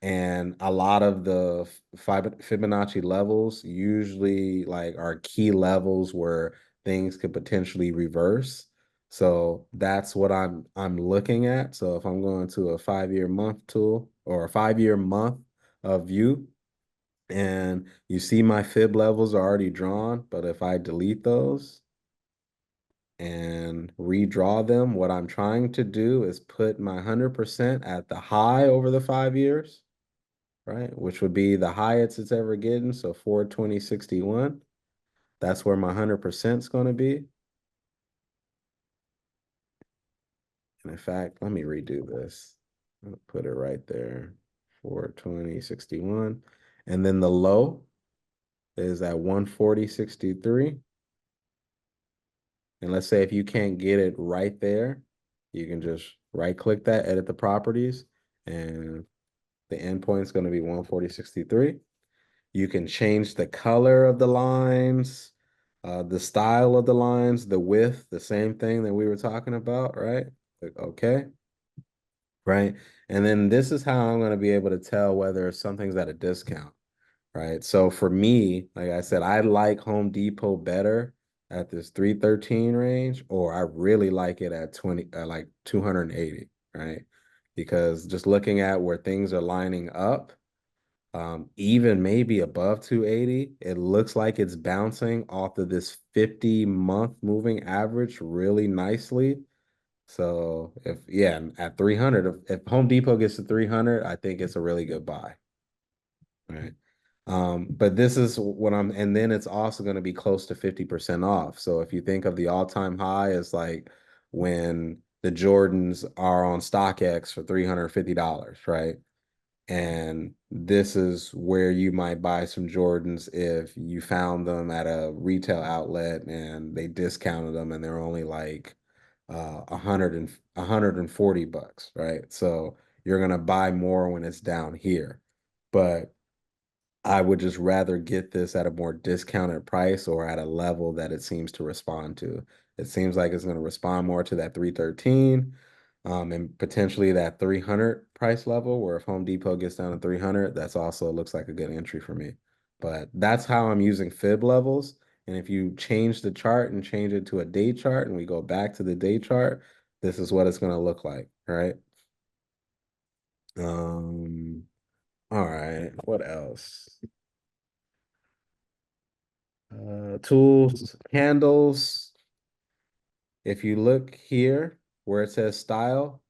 And a lot of the Fibonacci levels usually like are key levels where things could potentially reverse. So that's what I'm looking at. So if I'm going to a 5-year month tool or a 5-year month of view, and you see my fib levels are already drawn, but if I delete those and redraw them, what I'm trying to do is put my 100% at the high over the 5 years, right? Which would be the highest it's ever getting. So 420.61. That's where my 100% is going to be. And in fact, let me redo this. I'll put it right there. 420.61. And then the low is at 140.63. And let's say if you can't get it right there, you can just right click that, edit the properties, and the endpoint is going to be 140.63. You can change the color of the lines, the style of the lines, the width, the same thing that we were talking about, right? Click OK, right? And then this is how I'm going to be able to tell whether something's at a discount, right? So for me, like I said, I like Home Depot better at this 313 range, or I really like it at 20, like 280, right? Because just looking at where things are lining up, even maybe above 280, it looks like it's bouncing off of this 50-month moving average really nicely. So if, yeah, at 300, if Home Depot gets to 300, I think it's a really good buy. Right. But this is what and then it's also going to be close to 50% off. So if you think of the all-time high as like when the Jordans are on StockX for $350, right? And this is where you might buy some Jordans if you found them at a retail outlet and they discounted them and they're only like 140 bucks, right? So you're gonna buy more when it's down here. But I would just rather get this at a more discounted price or at a level that it seems to respond to. It seems like it's going to respond more to that 313, and potentially that 300 price level, where if Home Depot gets down to 300, that's also looks like a good entry for me. But that's how I'm using fib levels. And if you change the chart and change it to a day chart and we go back to the day chart, this is what it's going to look like, right? Um, all right, what else? Tools, candles. If you look here where it says style,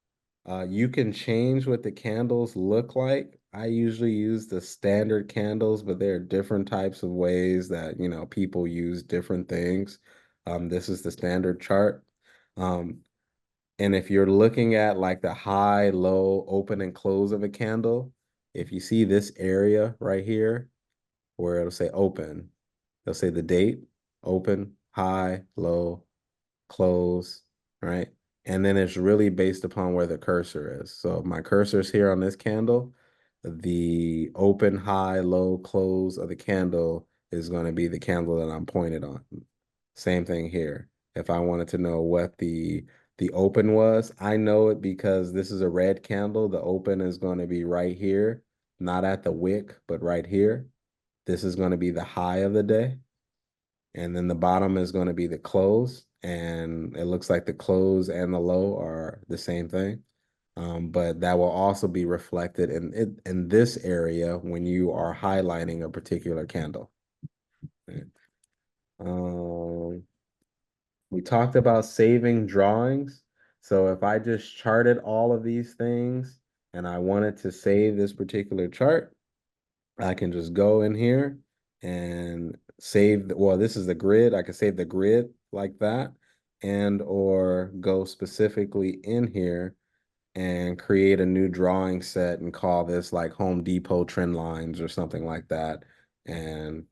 you can change what the candles look like. I usually use the standard candles, but there are different types of ways that, people use different things. This is the standard chart. Um, and if you're looking at like the high, low, open and close of a candle, if you see this area right here where it'll say open, they'll say the date, open, high, low, close, right? And then it's really based upon where the cursor is. So if my cursor is here on this candle, the open, high, low, close of the candle is going to be the candle that I'm pointed on. Same thing here. If I wanted to know what the open was, I know it because this is a red candle. The open is going to be right here, not at the wick, but right here. This is going to be the high of the day. And then the bottom is going to be the close. And it looks like the close and the low are the same thing. But that will also be reflected in this area when you are highlighting a particular candle. Right. We talked about saving drawings. So if I just charted all of these things and I wanted to save this particular chart, I can just go in here and save well, this is the grid. I can save the grid like that, and or go specifically in here and create a new drawing set and call this like Home Depot trend lines or something like that, and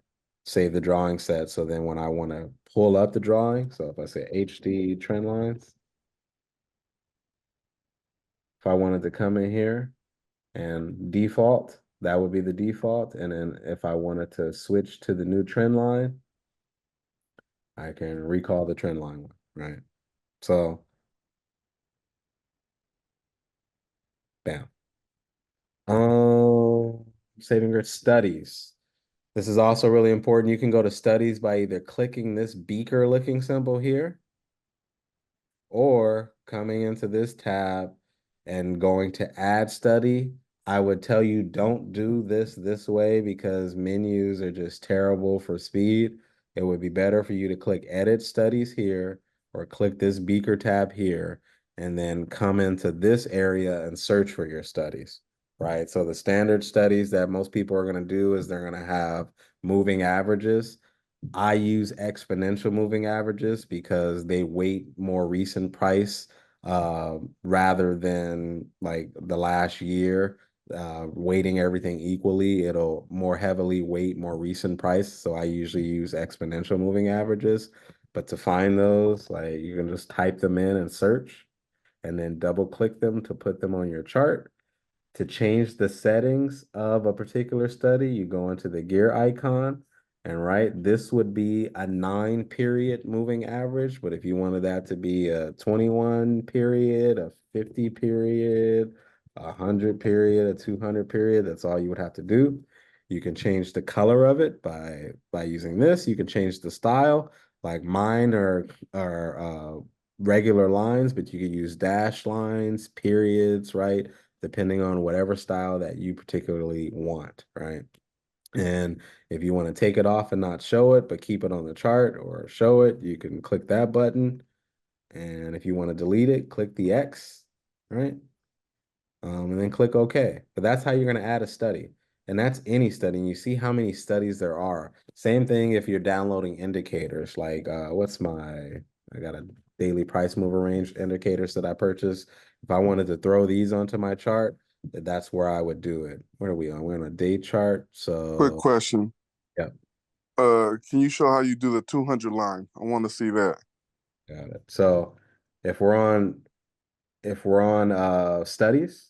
save the drawing set. So then when I want to pull up the drawing, so if I say HD trend lines, if I wanted to come in here and default, that would be the default. And then if I wanted to switch to the new trend line, I can recall the trend line one, right? So, bam. Saving your studies. This is also really important. You can go to studies by either clicking this beaker looking symbol here, or coming into this tab and going to add study. I would tell you don't do this way because menus are just terrible for speed. It would be better for you to click edit studies here or click this beaker tab here and then come into this area and search for your studies, right? So the standard studies that most people are going to do is they're going to have moving averages. I use exponential moving averages because they weight more recent price rather than like the last year. Weighting everything equally, it'll more heavily weight more recent price. So I usually use exponential moving averages. But to find those, like you can just type them in and search. and then double click them to put them on your chart. To change the settings of a particular study, you go into the gear icon, and this would be a 9-period moving average. But if you wanted that to be a 21 period, a 50 period, a 100 period, a 200 period, that's all you would have to do. You can change the color of it by using this. You can change the style, like mine are regular lines, but you can use dash lines, periods, right? Depending on whatever style that you particularly want, right? And if you want to take it off and not show it, but keep it on the chart or show it, you can click that button. And if you want to delete it, click the X, right? And then click OK. But that's how you're going to add a study. And that's any study. And you see how many studies there are. Same thing if you're downloading indicators, like I got a daily price mover range indicators that I purchased. If I wanted to throw these onto my chart, that's where I would do it. What are we on? We're on a day chart. Quick So, question. yeah, Can you show how you do the 200 line? I want to see that. got it. So if we're on studies,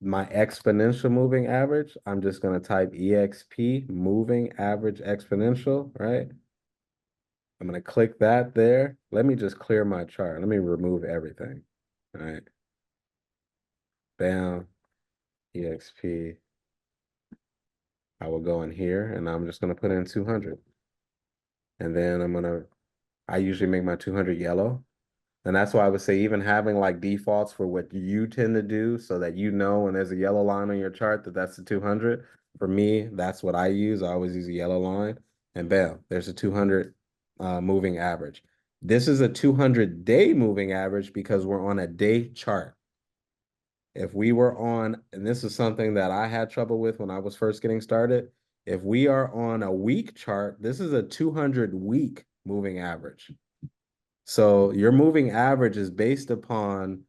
my exponential moving average, I'm just going to type EXP, moving average exponential, right? I'm going to click that there. Let me just clear my chart. Let me remove everything. All right. Bam, EXP. I will go in here and I'm just going to put in 200. And then I usually make my 200 yellow. And that's why I would say even having like defaults for what you tend to do so that you know when there's a yellow line on your chart that that's the 200. For me, that's what I use. I always use a yellow line. And bam, there's a 200 moving average. This is a 200-day moving average because we're on a day chart. If we were on, and this is something that I had trouble with when I was first getting started, if we are on a week chart, this is a 200-week moving average. So your moving average is based upon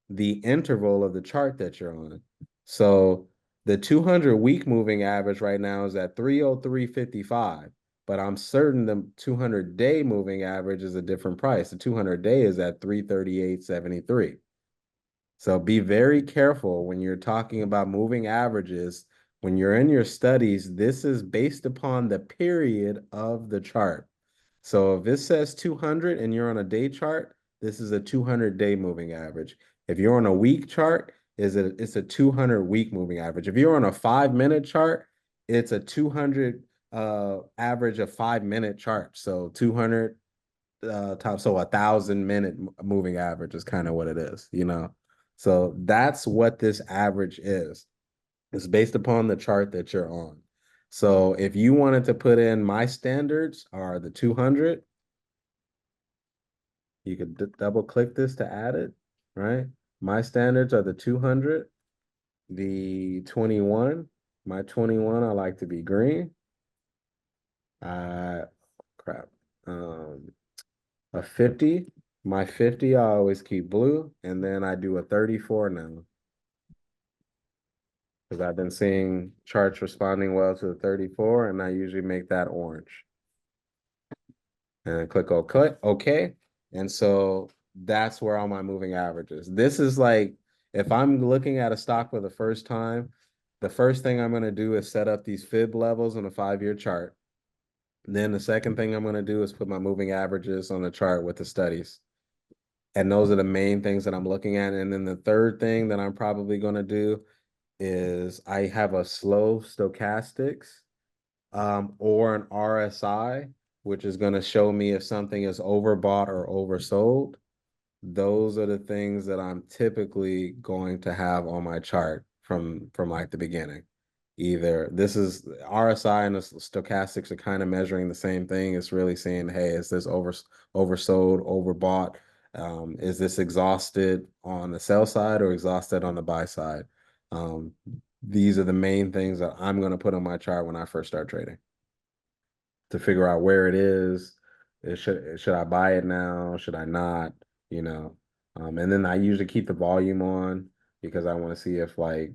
the interval of the chart that you're on. So the 200-week moving average right now is at 303.55, but I'm certain the 200-day moving average is a different price. The 200-day is at 338.73. So be very careful when you're talking about moving averages. When you're in your studies, this is based upon the period of the chart. So if it says 200 and you're on a day chart, this is a 200-day moving average. If you're on a week chart, it's a 200-week moving average. If you're on a 5-minute chart, it's a 200 average of 5-minute chart. So 200 times, so 1,000-minute moving average is kind of what it is, you know. So that's what this average is. It's based upon the chart that you're on. So if you wanted to put in my standards are the 200, you could double click this to add it, right? My standards are the 200, the 21. My 21, I like to be green. Crap. A 50. My 50, I always keep blue. And then I do a 34 now. Because I've been seeing charts responding well to the 34, and I usually make that orange. And click OK. And so that's where all my moving averages. This is like, if I'm looking at a stock for the first time, the first thing I'm going to do is set up these fib levels on a 5-year chart. Then the second thing I'm going to do is put my moving averages on the chart with the studies. And those are the main things that I'm looking at. And then the third thing that I'm probably going to do is I have a slow stochastics or an RSI, which is going to show me if something is overbought or oversold. Those are the things that I'm typically going to have on my chart from like the beginning. Either this is RSI and the stochastics are kind of measuring the same thing. It's really saying, hey, is this oversold, overbought? Is this exhausted on the sell side or exhausted on the buy side? These are the main things that I'm going to put on my chart when I first start trading to figure out where it is. Should I buy it now? Should I not? You know, and then I usually keep the volume on because I want to see if like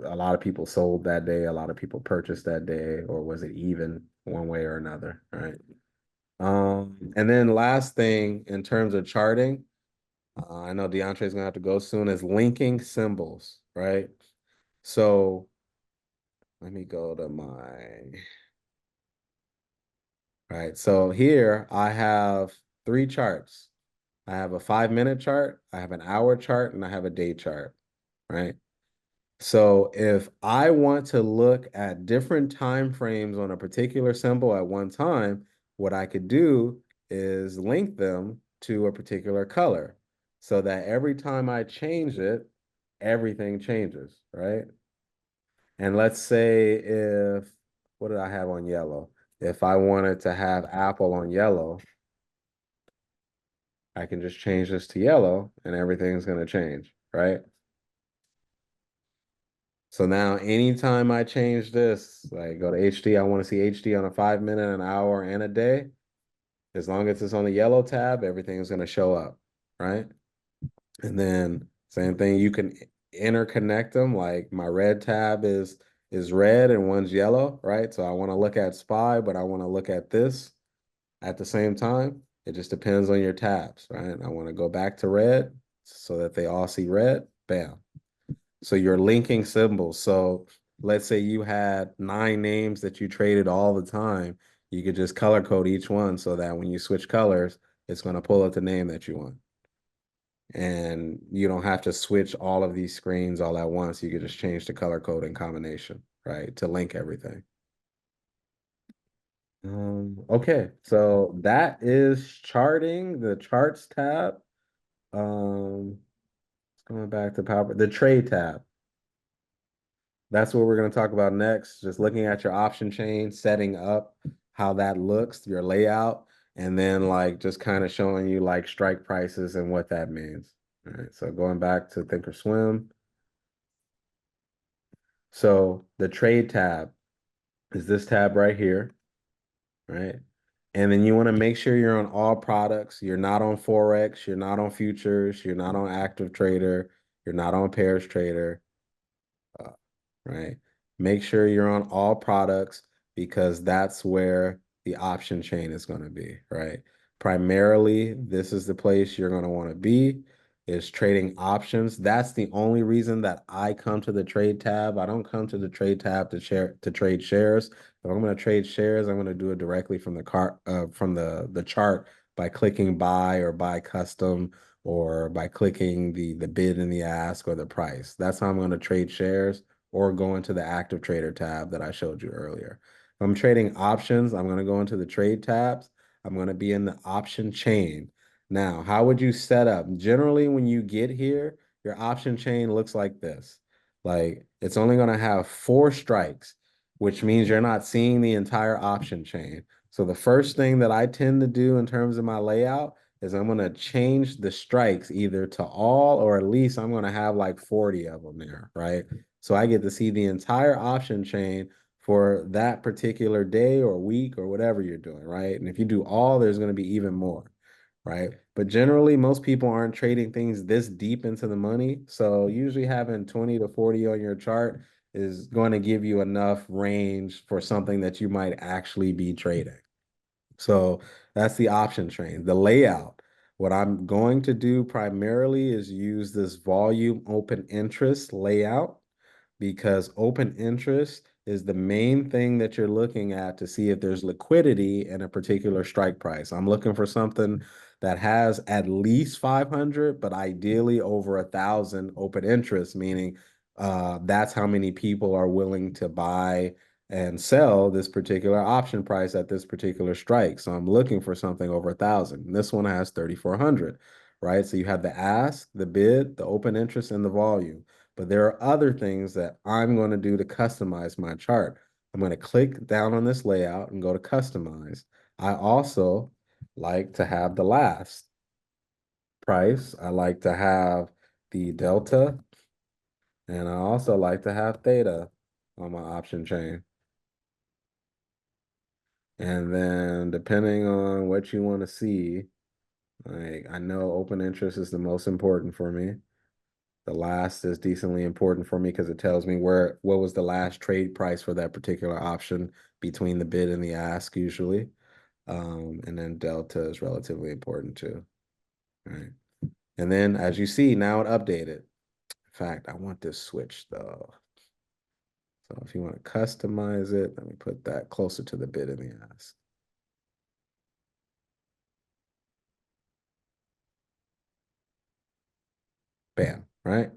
a lot of people sold that day, a lot of people purchased that day, or was it even one way or another, right? And then last thing in terms of charting, I know DeAndre's gonna have to go soon, is linking symbols, right? So let me go to my, right. So here I have three charts. I have a 5-minute chart, I have an hour chart, and I have a day chart, right? So if I want to look at different time frames on a particular symbol at one time, what I could do is link them to a particular color so that every time I change it, everything changes, right? And let's say if, what did I have on yellow? If I wanted to have apple on yellow, I can just change this to yellow and everything's going to change, right? So now anytime I change this, like go to HD, I want to see HD on a 5-minute, an hour, and a day. As long as it's on the yellow tab, everything's going to show up, right? And then same thing, you can interconnect them. Like my red tab is red and one's yellow, right? So I want to look at SPY, but I want to look at this at the same time. It just depends on your tabs, right? I want to go back to red so that they all see red. Bam. So you're linking symbols. So let's say you had 9 names that you traded all the time. You could just color code each one so that when you switch colors, it's going to pull up the name that you want. And you don't have to switch all of these screens all at once. You could just change the color code and combination, right? To link everything. Okay, so that is charting, the charts tab. Um, Going back to power, the trade tab. That's what we're going to talk about next. Just looking at your option chain, setting up how that looks, your layout, and then like just kind of showing you like strike prices and what that means. All right, so going back to ThinkOrSwim. So the trade tab is this tab right here, right? And then you want to make sure you're on all products. You're not on Forex, you're not on futures, you're not on active trader, you're not on pairs trader. Right? Make sure you're on all products because that's where the option chain is going to be, right? Primarily, this is the place you're going to want to be is trading options. That's the only reason that I come to the trade tab. I don't come to the trade tab to trade shares. If I'm going to trade shares, I'm going to do it directly from the cart from the chart by clicking buy or buy custom or by clicking the bid and the ask or the price. That's how I'm going to trade shares or go into the active trader tab that I showed you earlier. If I'm trading options, I'm going to go into the trade tabs. I'm going to be in the option chain. Now, how would you set up? Generally, when you get here, your option chain looks like this. Like it's only going to have 4 strikes, which means you're not seeing the entire option chain. So the first thing that I tend to do in terms of my layout is I'm going to change the strikes either to all or at least I'm going to have like 40 of them there, right? So I get to see the entire option chain for that particular day or week or whatever you're doing, right? And if you do all, there's going to be even more, right? But generally, most people aren't trading things this deep into the money. So usually having 20 to 40 on your chart is going to give you enough range for something that you might actually be trading. So that's the option train. The layout. What I'm going to do primarily is use this volume open interest layout because open interest is the main thing that you're looking at to see if there's liquidity in a particular strike price. I'm looking for something that has at least 500, but ideally over 1,000 open interest, meaning that's how many people are willing to buy and sell this particular option price at this particular strike. So I'm looking for something over 1,000. This one has 3,400, right? So you have the ask, the bid, the open interest, and the volume. But there are other things that I'm going to do to customize my chart. I'm going to click down on this layout and go to customize. I also like to have the last price. I like to have the delta, and I also like to have theta on my option chain. And then depending on what you want to see, like I know open interest is the most important for me. The last is decently important for me because it tells me what was the last trade price for that particular option between the bid and the ask usually. And then delta is relatively important too. Right. And then as you see, now it updated. In fact, I want this switch though. So if you want to customize it, let me put that closer to the bid in the ask. Bam, right?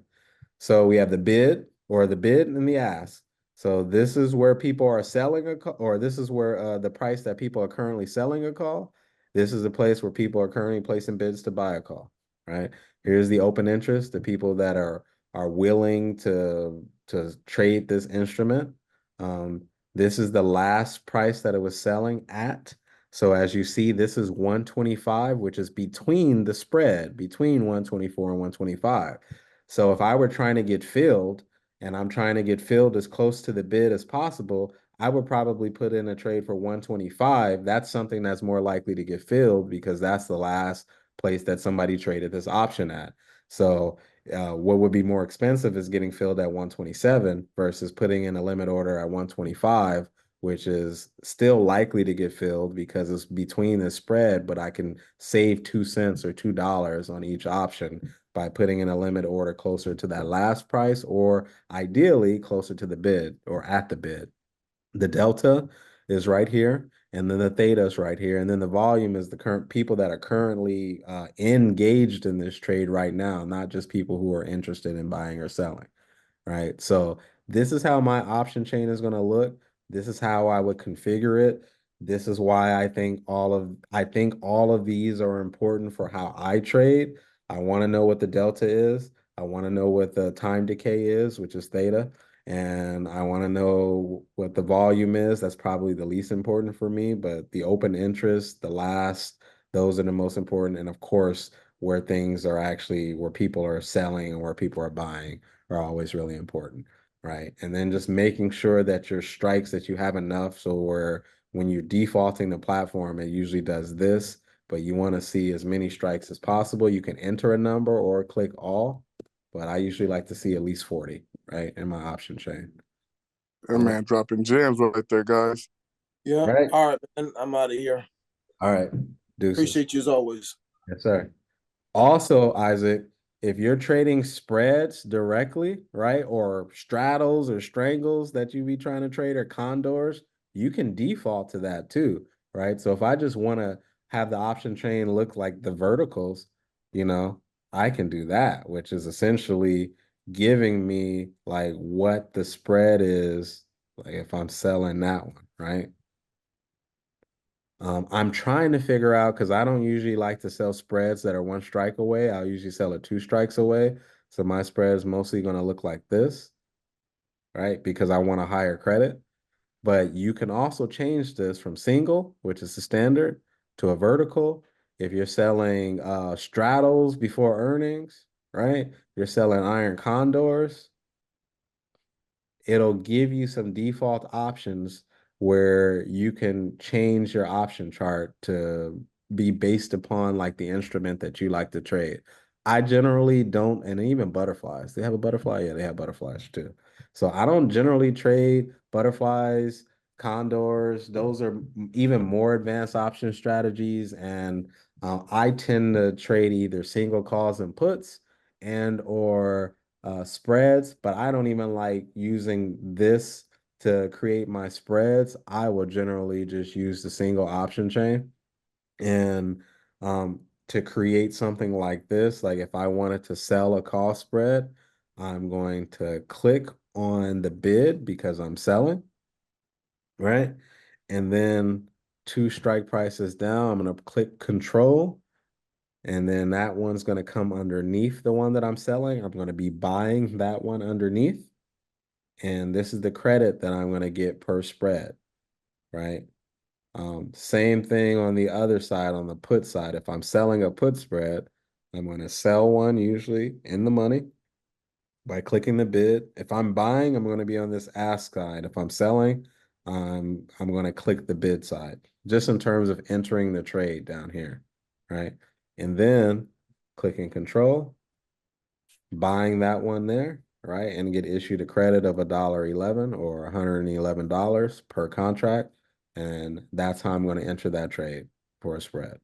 So we have the bid or the bid and the ask. So this is where people are selling a call, or this is where the price that people are currently selling a call. This is the place where people are currently placing bids to buy a call, right? Here's the open interest, the people that are willing to trade this instrument. This is the last price that it was selling at. So as you see, this is 125, which is between the spread between 124 and 125. So if I were trying to get filled and I'm trying to get filled as close to the bid as possible, I would probably put in a trade for 125. That's something that's more likely to get filled because that's the last place that somebody traded this option at. So what would be more expensive is getting filled at 127 versus putting in a limit order at 125, which is still likely to get filled because it's between the spread, but I can save 2 cents or $2 on each option by putting in a limit order closer to that last price or ideally closer to the bid or at the bid. The delta is right here, and then the theta is right here, and then the volume is the current people that are currently engaged in this trade right now, not just people who are interested in buying or selling, right? So this is how my option chain is going to look. This is how I would configure it. This is why I think all of these are important for how I trade. I want to know what the delta is. I want to know what the time decay is, which is theta. And I want to know what the volume is. That's probably the least important for me, but the open interest, the last, those are the most important. And of course, where things are actually where people are selling and where people are buying are always really important, right? And then just making sure that your strikes that you have enough so where when you're defaulting the platform, it usually does this, but you want to see as many strikes as possible. You can enter a number or click all, but I usually like to see at least 40, right, in my option chain. That man dropping gems right there, guys. Yeah. Right. All right, man. I'm out of here. All right. Deuces. Appreciate you as always. Yes, sir. Also, Isaac, if you're trading spreads directly, right, or straddles or strangles that you be trying to trade or condors, you can default to that too, right? So if I just want to have the option chain look like the verticals, you know, I can do that, which is essentially giving me like what the spread is, like if I'm selling that one, right? I'm trying to figure out because I don't usually like to sell spreads that are one strike away. I'll usually sell it two strikes away. So my spread is mostly going to look like this, right? Because I want a higher credit. But you can also change this from single, which is the standard, to a vertical. If you're selling straddles before earnings, right? You're selling iron condors, it'll give you some default options where you can change your option chart to be based upon like the instrument that you like to trade. I generally don't, and even butterflies. They have a butterfly? Yeah, they have butterflies too. So I don't generally trade butterflies, condors. Those are even more advanced option strategies. And I tend to trade either single calls and puts and or spreads, but I don't even like using this to create my spreads. I will generally just use the single option chain. And to create something like this, like if I wanted to sell a call spread, I'm going to click on the bid because I'm selling, right? And then two strike prices down, I'm going to click control. And then that one's going to come underneath the one that I'm selling. I'm going to be buying that one underneath. And this is the credit that I'm going to get per spread, right? Same thing on the other side, on the put side. If I'm selling a put spread, I'm going to sell one usually in the money by clicking the bid. If I'm buying, I'm going to be on this ask side. If I'm selling, I'm going to click the bid side, just in terms of entering the trade down here, right? And then clicking control, buying that one there, right? And get issued a credit of $1.11 or $111 per contract. And that's how I'm going to enter that trade for a spread.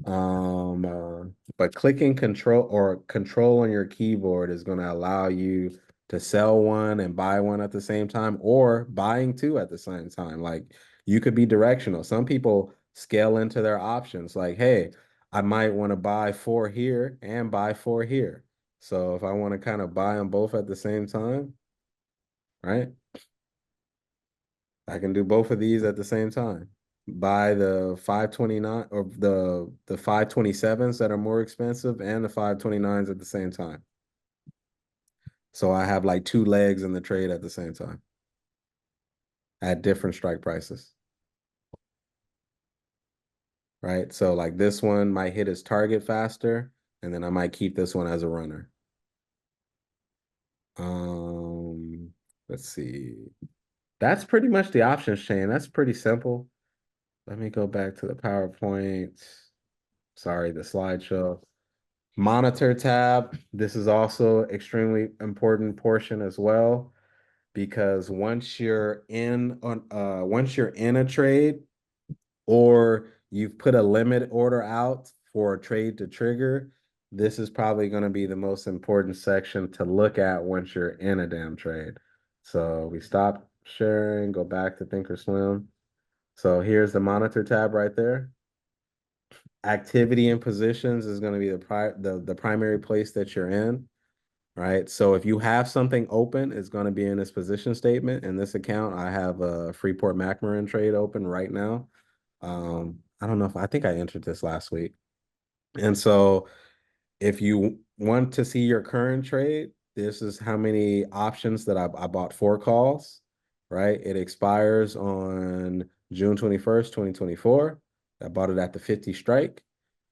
But clicking control on your keyboard is going to allow you to sell one and buy one at the same time, or buying two at the same time. Like you could be directional. Some people scale into their options, like, hey, I might want to buy four here and buy four here. So if I want to kind of buy them both at the same time, right? I can do both of these at the same time. Buy the 529 or the 527s that are more expensive and the 529s at the same time. So I have like two legs in the trade at the same time at different strike prices. Right? So like this one might hit its target faster, and then I might keep this one as a runner. Um, let's see. That's pretty much the options chain. That's pretty simple. Let me go back to the PowerPoint. Sorry, the slideshow. Monitor tab. This is also extremely important portion as well, because once you're in a trade, or you've put a limit order out for a trade to trigger, this is probably going to be the most important section to look at once you're in a damn trade. So we stop sharing, go back to ThinkOrSwim. So here's the monitor tab right there. Activity and positions is going to be the primary place that you're in, right? So if you have something open, it's going to be in this position statement. In this account, I have a Freeport McMoran trade open right now. I don't know if I think I entered this last week. And so if you want to see your current trade, this is how many options that I bought 4 calls, right? It expires on June 21st, 2024. I bought it at the 50 strike.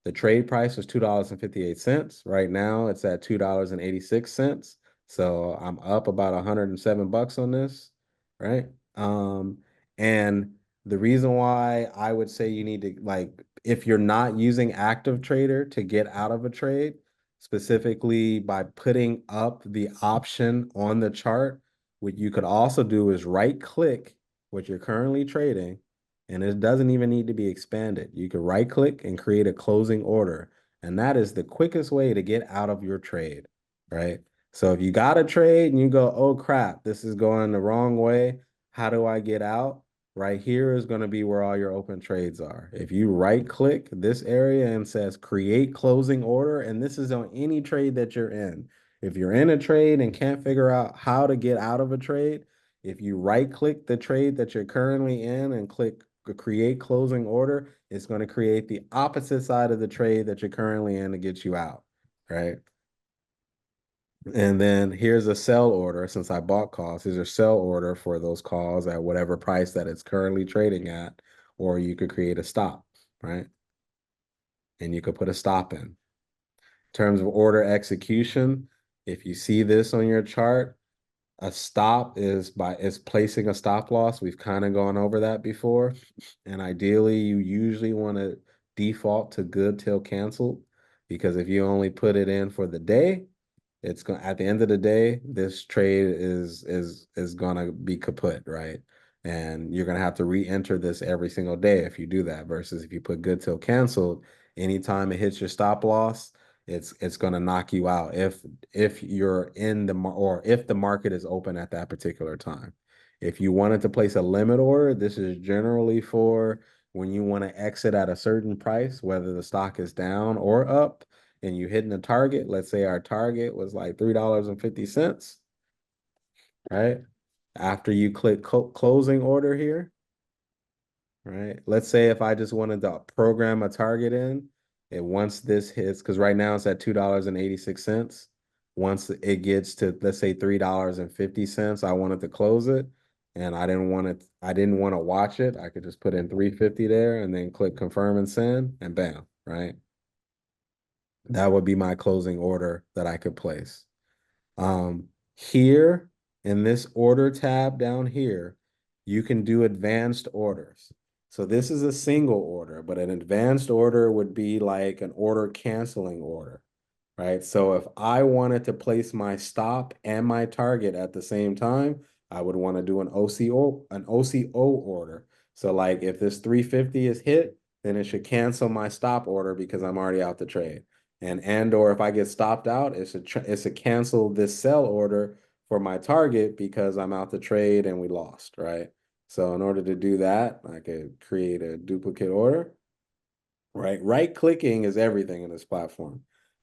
The trade price was $2.58. Right now it's at $2.86. So I'm up about 107 bucks on this, right? And the reason why I would say you need to, like, if you're not using active trader to get out of a trade, specifically by putting up the option on the chart, what you could also do is right click what you're currently trading, and it doesn't even need to be expanded. You could right click and create a closing order, and that is the quickest way to get out of your trade, right? So if you got a trade and you go, oh crap, this is going the wrong way, how do I get out? Right here is going to be where all your open trades are. If you right click this area and says create closing order, and this is on any trade that you're in. If you're in a trade and can't figure out how to get out of a trade, if you right click the trade that you're currently in and click create closing order, it's going to create the opposite side of the trade that you're currently in to get you out, right? And then here's a sell order. Since I bought calls, here's a sell order for those calls at whatever price that it's currently trading at, or you could create a stop, right? And you could put a stop in. Terms of order execution, if you see this on your chart, a stop is placing a stop loss. We've kind of gone over that before. And ideally, you usually want to default to good till canceled, because if you only put it in for the day, it's going at the end of the day, this trade is gonna be kaput, right? And you're gonna have to re-enter this every single day if you do that, versus if you put good till canceled, anytime it hits your stop loss, it's gonna knock you out if you're in or if the market is open at that particular time. If you wanted to place a limit order, this is generally for when you want to exit at a certain price, whether the stock is down or up, and you hitting a target. Let's say our target was like $3.50, right? After you click closing order here, right? Let's say if I just wanted to program a target in, and once this hits, because right now it's at $2.86. Once it gets to, let's say, $3.50, I wanted to close it, and I didn't want to watch it. I could just put in 350 there and then click confirm and send, and bam, right? That would be my closing order that I could place. Here in this order tab down here, you can do advanced orders. So this is a single order, but an advanced order would be like an order canceling order, right? So if I wanted to place my stop and my target at the same time, I would want to do an OCO order. So like if this 350 is hit, then it should cancel my stop order because I'm already out the trade. And or if I get stopped out, it's a cancel this sell order for my target because I'm out the trade and we lost, right? So in order to do that, I could create a duplicate order, right? Right clicking is everything in this platform.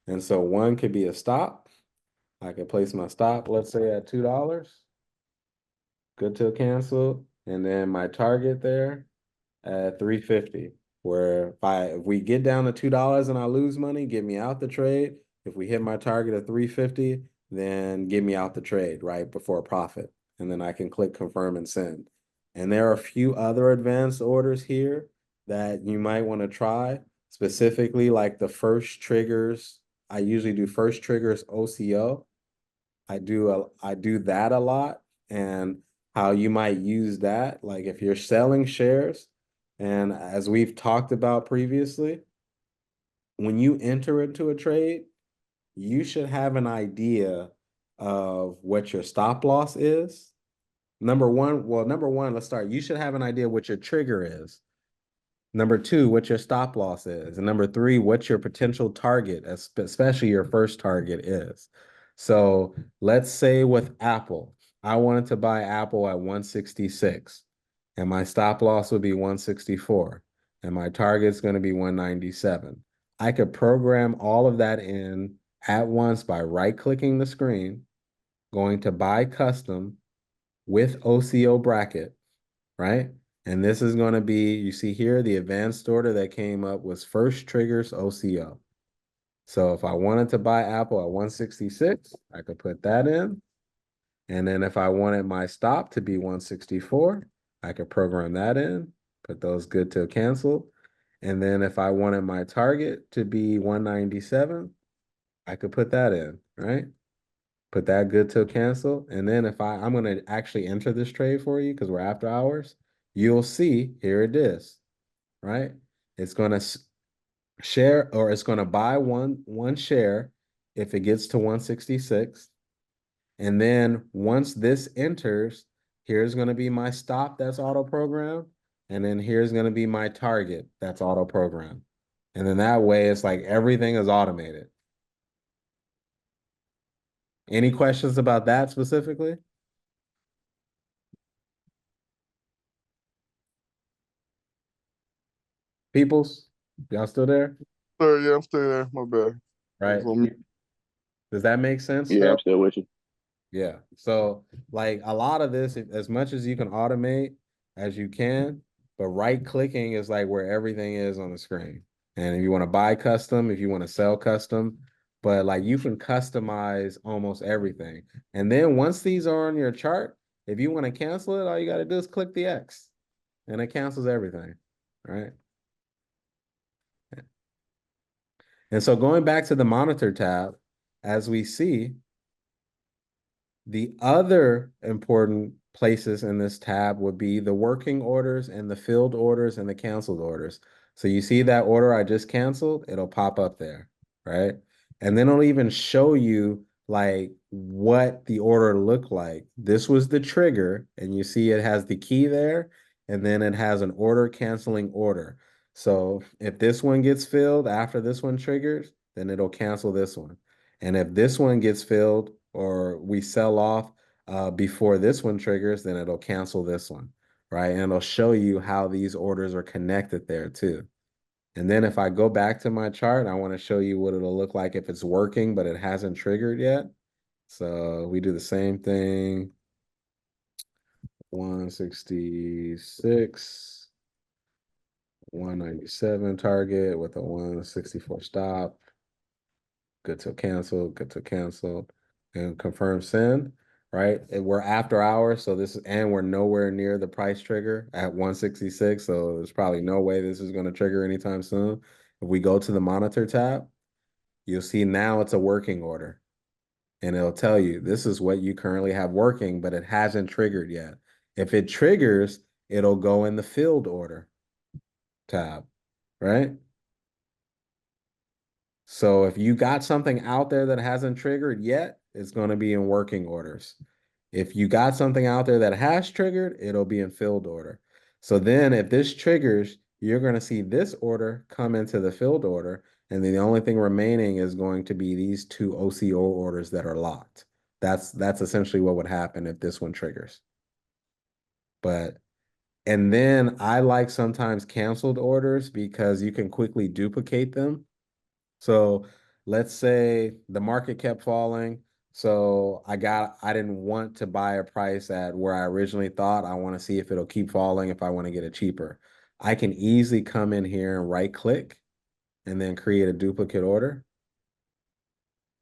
And so one could be a stop. I could place my stop, let's say at $2, good till cancel, and then my target there at 350. Where if we get down to $2 and I lose money, get me out the trade. If we hit my target at 350, then get me out the trade right before profit. And then I can click confirm and send. And there are a few other advanced orders here that you might want to try, specifically like the first triggers. I usually do first triggers OCO. I do that a lot, and how you might use that, like if you're selling shares, and as we've talked about previously, when you enter into a trade, you should have an idea of what your stop loss is. Number one, let's start. You should have an idea what your trigger is. Number two, what your stop loss is. And number three, what your potential target, especially your first target, is. So let's say with Apple, I wanted to buy Apple at 166, and my stop loss would be 164, and my target's going to be 197. I could program all of that in at once by right-clicking the screen, going to buy custom with OCO bracket, right? And this is going to be, you see here, the advanced order that came up was first triggers OCO. So if I wanted to buy Apple at 166, I could put that in. And then if I wanted my stop to be 164, I could program that in, put those good till cancel. And then if I wanted my target to be 197, I could put that in, right? Put that good till cancel. And then if I'm going to actually enter this trade for you because we're after hours, you'll see here it is, right? It's going to share, or it's going to buy one share if it gets to 166. And then once this enters, here's going to be my stop that's auto programmed. And then here's going to be my target that's auto programmed. And then that way it's like everything is automated. Any questions about that specifically? Peoples, y'all still there? Sorry, yeah, I'm still there. My bad. I was Right? on mute. Does that make sense Yeah, though? I'm still with you. Yeah. So like a lot of this, as much as you can automate as you can, but right clicking is like where everything is on the screen. And if you want to buy custom, if you want to sell custom, but like you can customize almost everything. And then once these are on your chart, if you want to cancel it, all you got to do is click the X and it cancels everything. Right. And so going back to the monitor tab, as we see, the other important places in this tab would be the working orders and the filled orders and the canceled orders. So you see that order I just canceled, it'll pop up there, right? And then it'll even show you like what the order looked like. This was the trigger, and you see it has the key there, and then it has an order canceling order. So if this one gets filled after this one triggers, then it'll cancel this one. And if this one gets filled or we sell off before this one triggers, then it'll cancel this one, right? And it'll show you how these orders are connected there too. And then if I go back to my chart, I want to show you what it'll look like if it's working, but it hasn't triggered yet. So we do the same thing. 166, 197 target with a 164 stop. Good to cancel, and confirm send, right? And we're after hours, so and we're nowhere near the price trigger at 166, so there's probably no way this is going to trigger anytime soon. If we go to the monitor tab, you'll see now it's a working order, and it'll tell you this is what you currently have working, but it hasn't triggered yet. If it triggers, it'll go in the filled order tab, right? So if you got something out there that hasn't triggered yet, it's going to be in working orders. If you got something out there that has triggered, it'll be in filled order. So then if this triggers, you're going to see this order come into the filled order. And then the only thing remaining is going to be these two OCO orders that are locked. That's essentially what would happen if this one triggers. But and then I like sometimes canceled orders because you can quickly duplicate them. So let's say the market kept falling. So I didn't want to buy a price at where I originally thought. I want to see if it'll keep falling if I want to get it cheaper. I can easily come in here and right click and then create a duplicate order,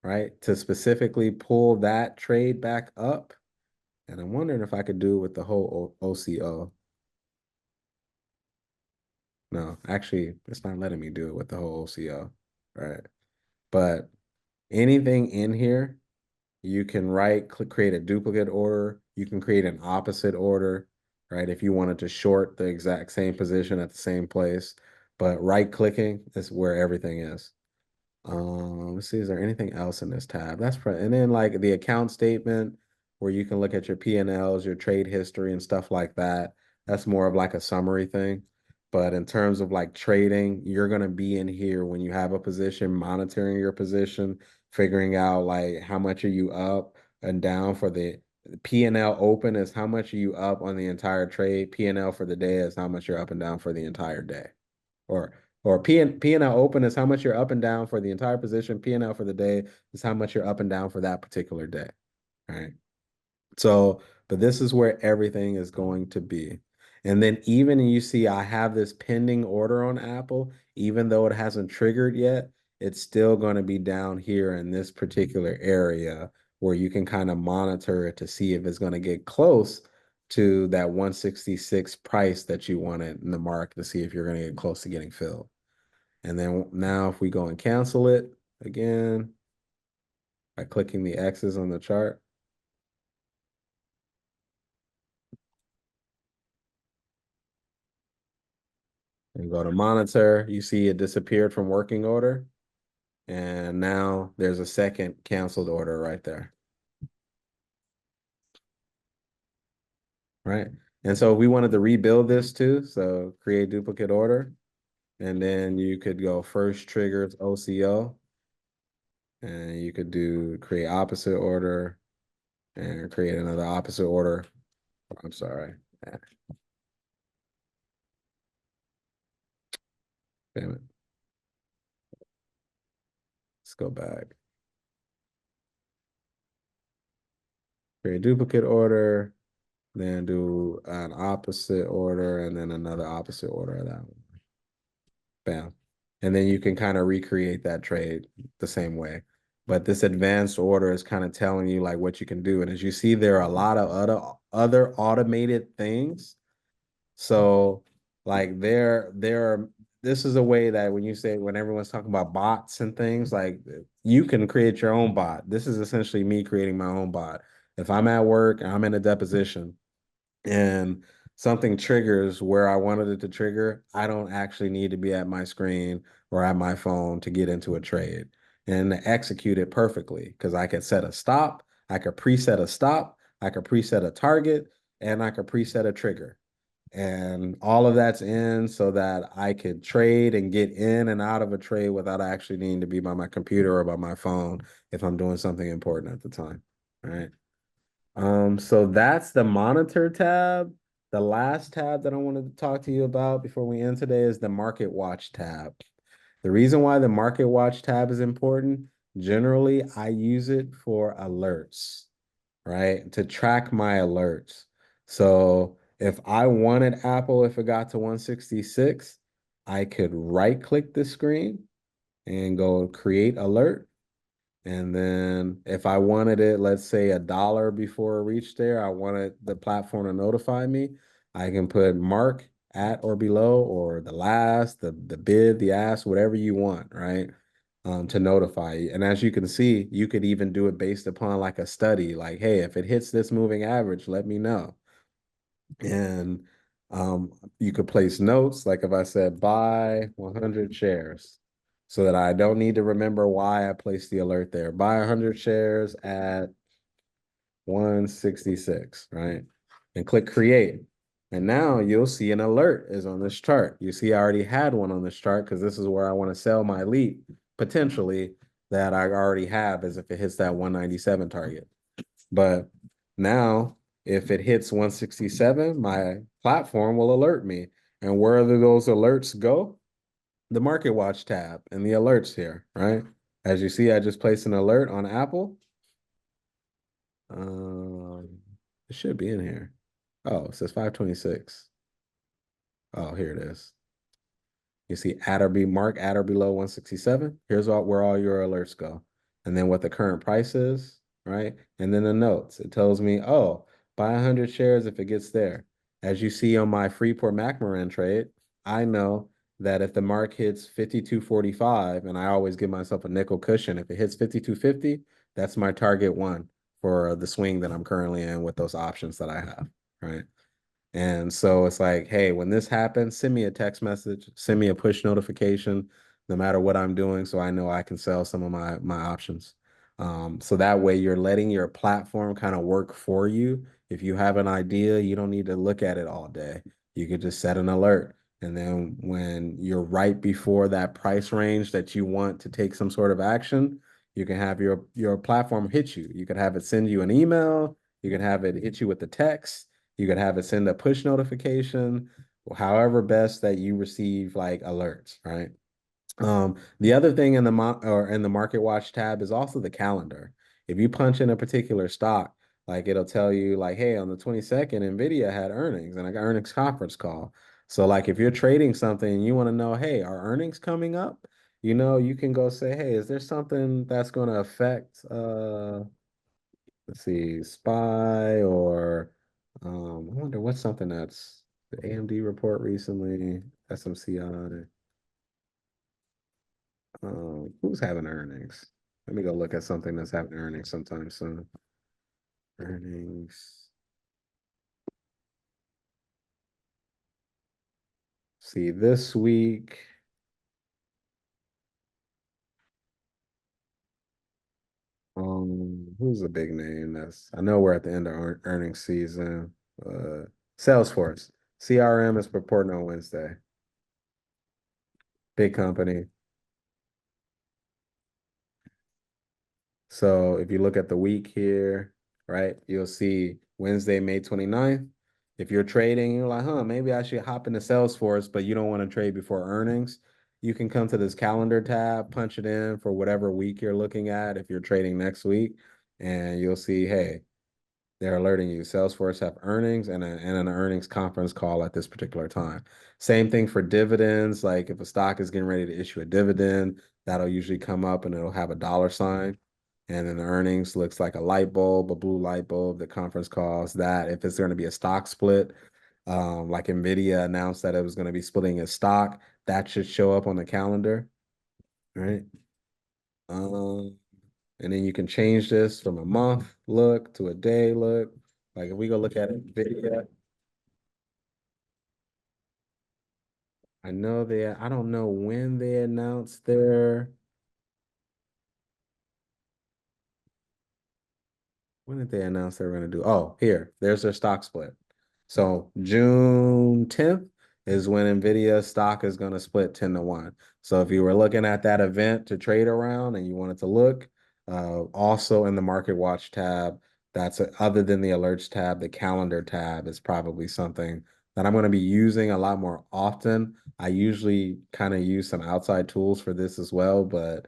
right? To specifically pull that trade back up. And I'm wondering if I could do it with the whole OCO. No, actually, it's not letting me do it with the whole OCO, right? But anything in here, you can create a duplicate order. You can create an opposite order, right? If you wanted to short the exact same position at the same place, but right clicking is where everything is. Let's see, is there anything else in this tab? And then like the account statement where you can look at your P&Ls, your trade history and stuff like that. That's more of like a summary thing. But in terms of like trading, you're going to be in here when you have a position, monitoring your position, figuring out like how much are you up and down for the P&L open is how much are you up on the entire trade. P&L for the day is how much you're up and down for the entire day. Or P&L open is how much you're up and down for the entire position. P&L for the day is how much you're up and down for that particular day. All right. So, but this is where everything is going to be. And then even you see I have this pending order on Apple, even though it hasn't triggered yet, it's still going to be down here in this particular area where you can kind of monitor it to see if it's going to get close to that 166 price that you wanted in the mark to see if you're going to get close to getting filled. And then now if we go and cancel it again by clicking the X's on the chart, and go to monitor, you see it disappeared from working order. And now there's a second canceled order right there. Right. And so we wanted to rebuild this too. So create duplicate order. And then you could go first triggers OCO. And you could do create opposite order and create another opposite order. I'm sorry. Damn it. Let's go back. Create duplicate order, then do an opposite order, and then another opposite order of that one. Bam. And then you can kind of recreate that trade the same way. But this advanced order is kind of telling you like what you can do. And as you see, there are a lot of other automated things. So like this is a way that when everyone's talking about bots and things, like you can create your own bot. This is essentially me creating my own bot. If I'm at work and I'm in a deposition and something triggers where I wanted it to trigger, I don't actually need to be at my screen or at my phone to get into a trade and execute it perfectly because I could set a stop, I could preset a stop, I could preset a target, and I could preset a trigger. And all of that's in so that I could trade and get in and out of a trade without actually needing to be by my computer or by my phone if I'm doing something important at the time. All right. So that's the monitor tab. The last tab that I wanted to talk to you about before we end today is the market watch tab. The reason why the market watch tab is important, generally I use it for alerts, right? To track my alerts. So if I wanted Apple, if it got to 166, I could right click the screen and go create alert. And then if I wanted it, let's say $1 before it reached there, I wanted the platform to notify me. I can put mark at or below or the last, the bid, the ask, whatever you want, right? To notify you. And as you can see, you could even do it based upon like a study, like, hey, if it hits this moving average, let me know. And you could place notes, like if I said buy 100 shares, so that I don't need to remember why I placed the alert there. Buy 100 shares at 166, right? And click create. And now you'll see an alert is on this chart. You see, I already had one on this chart because this is where I want to sell my leap potentially that I already have as if it hits that 197 target. But now, if it hits 167, my platform will alert me. And where do those alerts go? The Market Watch tab and the alerts here, right? As you see, I just placed an alert on Apple. It should be in here. Oh, it says 526. Oh, here it is. You see mark at or below 167. Here's where all your alerts go. And then what the current price is, right? And then the notes. It tells me, oh, buy 100 shares if it gets there. As you see on my Freeport McMoran trade, I know that if the mark hits 52.45, and I always give myself a nickel cushion, if it hits 52.50, that's my target one for the swing that I'm currently in with those options that I have, right? And so it's like, hey, when this happens, send me a text message, send me a push notification, no matter what I'm doing, so I know I can sell some of my options. So that way you're letting your platform kind of work for you. If you have an idea, you don't need to look at it all day. You could just set an alert. And then when you're right before that price range that you want to take some sort of action, you can have your platform hit you. You could have it send you an email, you can have it hit you with the text. You could have it send a push notification, however best that you receive like alerts, right? The other thing in the Market Watch tab is also the calendar. If you punch in a particular stock, like it'll tell you like, hey, on the 22nd, Nvidia had earnings and I got earnings conference call. So like if you're trading something and you want to know, hey, are earnings coming up? You can go say, hey, is there something that's going to affect let's see, SPY or I wonder what's something that's the AMD report recently, SMCI. Who's having earnings? Let me go look at something that's having earnings sometime soon. Earnings. See, this week, who's a big name? I know we're at the end of earnings season. Salesforce. CRM is reporting on Wednesday. Big company. So if you look at the week here, right, you'll see Wednesday, May 29th. If you're trading, you're like, maybe I should hop into Salesforce, but you don't want to trade before earnings. You can come to this calendar tab, punch it in for whatever week you're looking at if you're trading next week, and you'll see, hey, they're alerting you. Salesforce have earnings and an earnings conference call at this particular time. Same thing for dividends. Like if a stock is getting ready to issue a dividend, that'll usually come up and it'll have a dollar sign. And then the earnings looks like a light bulb, a blue light bulb. The conference calls that. If it's going to be a stock split, like Nvidia announced that it was going to be splitting its stock, that should show up on the calendar, right? Um, and then you can change this from a month look to a day look. Like if we go look at Nvidia, I don't know when they announced when did they announce they were going to do? Oh, there's their stock split. So June 10th is when Nvidia stock is going to split 10 to 1. So if you were looking at that event to trade around and you wanted to look, also in the Market Watch tab, other than the alerts tab, the calendar tab is probably something that I'm going to be using a lot more often. I usually kind of use some outside tools for this as well, but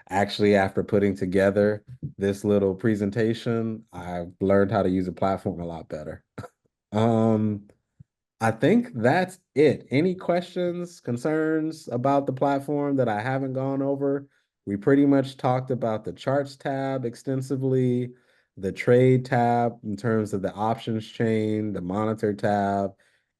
actually after putting together this little presentation, I've learned how to use a platform a lot better. Um, I think that's it. Any questions, concerns about the platform that I haven't gone over? We pretty much talked about the charts tab extensively, the trade tab in terms of the options chain, the monitor tab,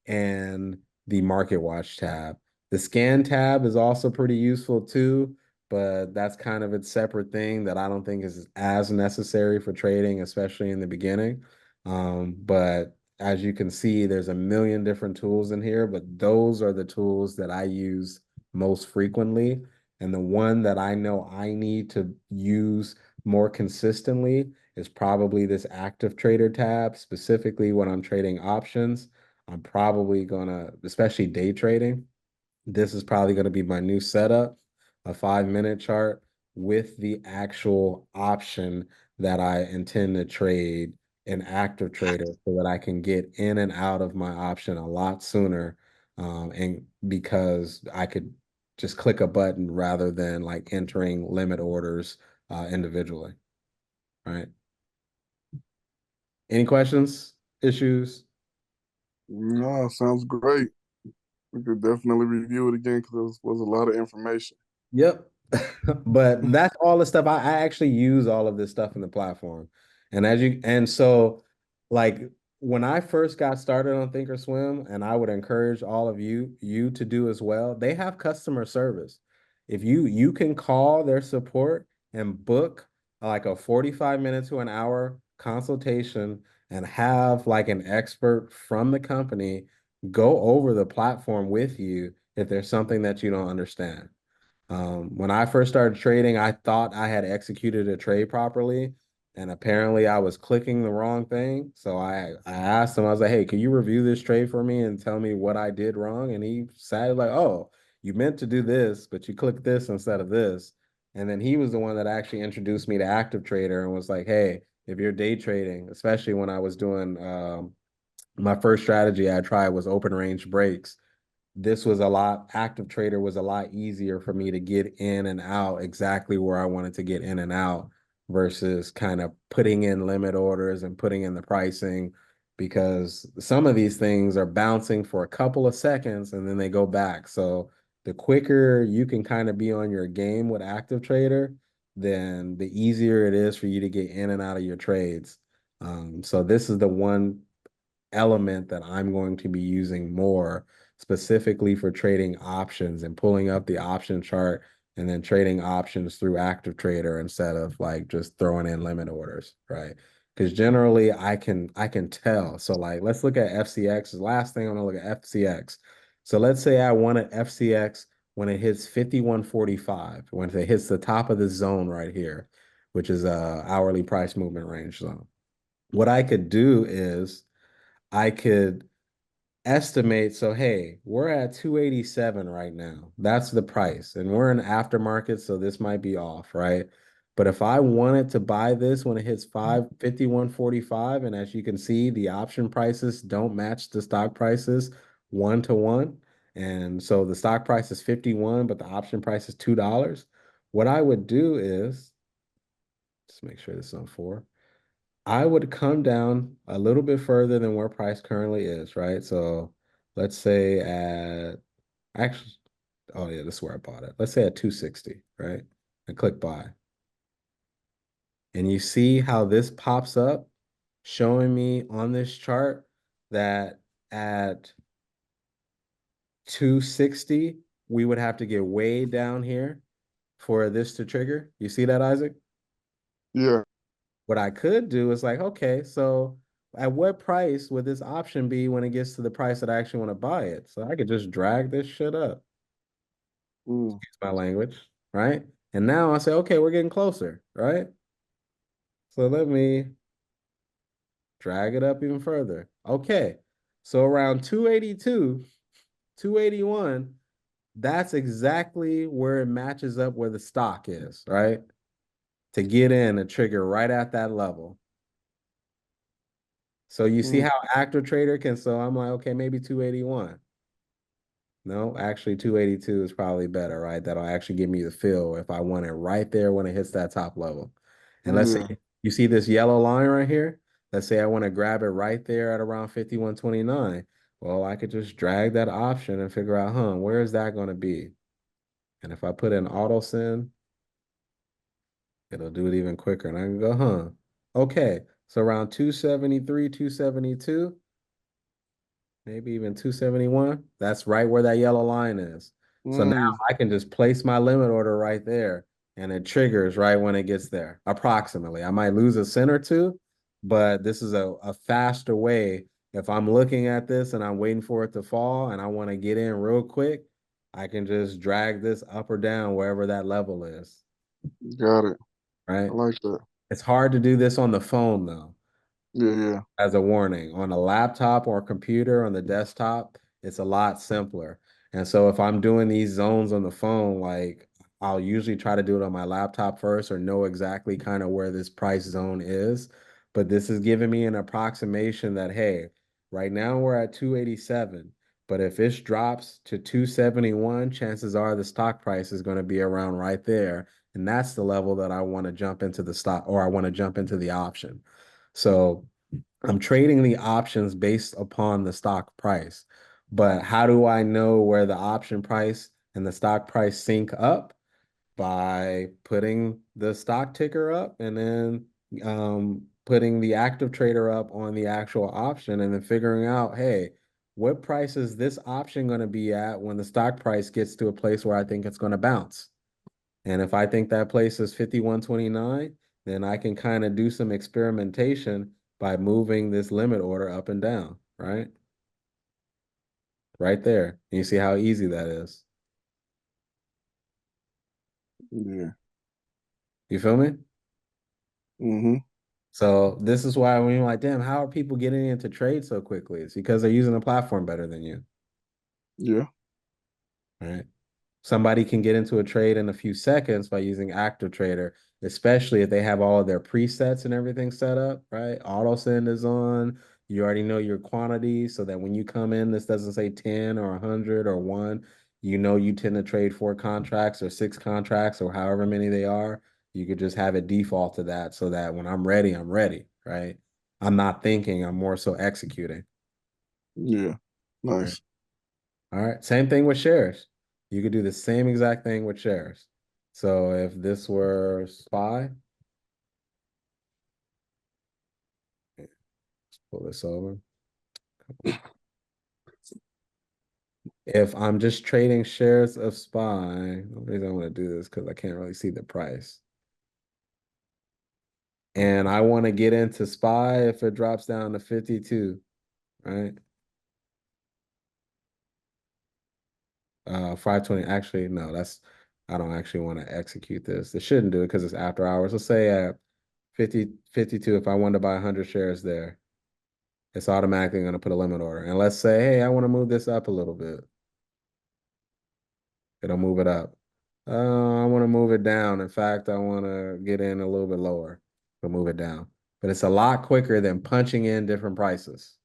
and the market watch tab. The scan tab is also pretty useful too, but that's kind of its separate thing that I don't think is as necessary for trading, especially in the beginning. But as you can see, there's a million different tools in here, but those are the tools that I use most frequently. And the one that I know I need to use more consistently is probably this active trader tab, specifically when I'm trading options. I'm probably gonna, especially day trading, this is probably going to be my new setup, a 5 minute chart with the actual option that I intend to trade an active trader so that I can get in and out of my option a lot sooner. And because I could just click a button rather than like entering limit orders individually. Right. Any questions, issues? No, sounds great. We could definitely review it again because it was a lot of information. Yep. But that's all the stuff I actually use all of this stuff in the platform. And so like when I first got started on Thinkorswim, and I would encourage all of you to do as well, they have customer service. If you can call their support and book like a 45 minute to an hour consultation and have like an expert from the company go over the platform with you if there's something that you don't understand. When I first started trading, I thought I had executed a trade properly, and apparently I was clicking the wrong thing. So I asked him, I was like, "Hey, can you review this trade for me and tell me what I did wrong?" And he said, like, "Oh, you meant to do this, but you clicked this instead of this." And then he was the one that actually introduced me to Active Trader and was like, "Hey, if you're day trading, especially when I was doing my first strategy I tried was open range breaks, this was a lot, active trader was a lot easier for me to get in and out exactly where I wanted to get in and out versus kind of putting in limit orders and putting in the pricing, because some of these things are bouncing for a couple of seconds and then they go back. So the quicker you can kind of be on your game with active trader, then the easier it is for you to get in and out of your trades. So this is the one element that I'm going to be using more specifically for trading options and pulling up the option chart and then trading options through active trader instead of like just throwing in limit orders, right? Because generally I can tell. So like let's look at FCX. The last thing I'm gonna look at FCX. So let's say I want an FCX when it hits 51.45, when it hits the top of the zone right here, which is a hourly price movement range zone. What I could do is I could estimate. So, hey, we're at 287 right now. That's the price. And we're in aftermarket, so this might be off, right? But if I wanted to buy this when it hits 551.45, and as you can see, the option prices don't match the stock prices 1 to 1. And so the stock price is 51, but the option price is $2. What I would do is just make sure this is on 4. I would come down a little bit further than where price currently is, right? So let's say at actually, oh yeah, this is where I bought it. Let's say at 260, right? And click buy. And you see how this pops up showing me on this chart that at 260, we would have to get way down here for this to trigger. You see that, Isaac? Yeah. What I could do is like, okay, so at what price would this option be when it gets to the price that I actually want to buy it? So I could just drag this shit up. Mm, Excuse my language, right? And now I say, okay, we're getting closer, right? So let me drag it up even further. Okay. So around 282, 281, that's exactly where it matches up where the stock is, right? To get in a trigger right at that level. So you see mm, how active trader can, so I'm like, okay, maybe 281. No, actually 282 is probably better, right? That'll actually give me the feel if I want it right there when it hits that top level. And let's yeah. say you see this yellow line right here. Let's say I want to grab it right there at around 51.29. Well, I could just drag that option and figure out, where is that going to be? And if I put in auto send, it'll do it even quicker. And I can go, okay. So around 273, 272. Maybe even 271. That's right where that yellow line is. So now Mm, I can just place my limit order right there and it triggers right when it gets there, approximately. I might lose a cent or two, but this is a faster way. If I'm looking at this and I'm waiting for it to fall and I want to get in real quick, I can just drag this up or down wherever that level is, got it. right? I like that. It's hard to do this on the phone though. Yeah, yeah. as a warning. On a laptop or a computer on the desktop, it's a lot simpler. And so if I'm doing these zones on the phone, like I'll usually try to do it on my laptop first or know exactly kind of where this price zone is. But this is giving me an approximation that, hey, right now we're at 287. But if it drops to 271, chances are the stock price is going to be around right there. And that's the level that I want to jump into the stock or I want to jump into the option. So I'm trading the options based upon the stock price. But how do I know where the option price and the stock price sync up? By putting the stock ticker up and then putting the active trader up on the actual option and then figuring out, hey, what price is this option going to be at when the stock price gets to a place where I think it's going to bounce? And if I think that place is 51.29, then I can kind of do some experimentation by moving this limit order up and down, right? Right there. And you see how easy that is. Yeah. You feel me? Mm-hmm. So this is why when you're like, damn, how are people getting into trade so quickly? It's because they're using the platform better than you, Yeah. right? Somebody can get into a trade in a few seconds by using Active Trader, especially if they have all of their presets and everything set up, right? Auto send is on. You already know your quantity so that when you come in, this doesn't say 10 or 100 or 1. You know you tend to trade 4 contracts or 6 contracts or however many they are. You could just have it default to that so that when I'm ready, right? I'm not thinking, I'm more so executing. Yeah. Right. Nice. All right. Same thing with shares. You could do the same exact thing with shares. So if this were SPY, let's pull this over. If I'm just trading shares of SPY, the reason I want to do this because I can't really see the price. And I want to get into SPY if it drops down to 52, right? 520. Actually, no, I don't actually want to execute this. It shouldn't do it because it's after hours. Let's say at 52, if I wanted to buy 100 shares there. It's automatically going to put a limit order. And let's say, hey, I want to move this up a little bit. It'll move it up. I want to move it down. In fact, I want to get in a little bit lower. It'll move it down. But it's a lot quicker than punching in different prices.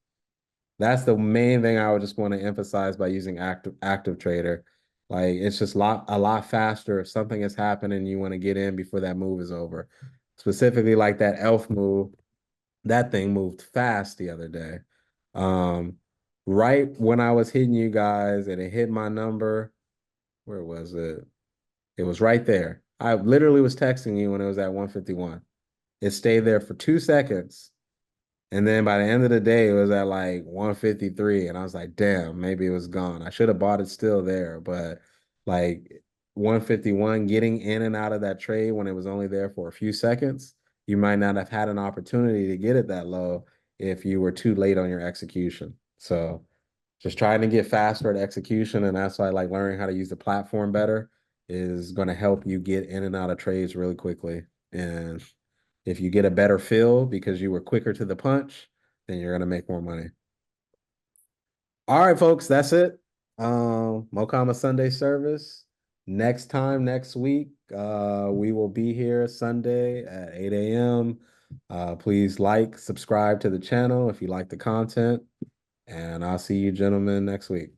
That's the main thing I would just want to emphasize by using active trader. Like it's just a lot faster if something has happened and you want to get in before that move is over. Specifically like that elf move, that thing moved fast the other day. Um, right when I was hitting you guys and it hit my number, where was it? It was right there. I literally was texting you when it was at 151. It stayed there for 2 seconds. And then by the end of the day, it was at like 153. And I was like, damn, maybe it was gone. I should have bought it still there. But like 151, getting in and out of that trade when it was only there for a few seconds, you might not have had an opportunity to get it that low if you were too late on your execution. So just trying to get faster at execution. And that's why I like learning how to use the platform better is going to help you get in and out of trades really quickly. And if you get a better feel because you were quicker to the punch, then you're gonna make more money. All right, folks, that's it. Mokama Sunday service. Next time, next week, we will be here Sunday at 8 a.m. Please like, subscribe to the channel if you like the content, and I'll see you gentlemen next week.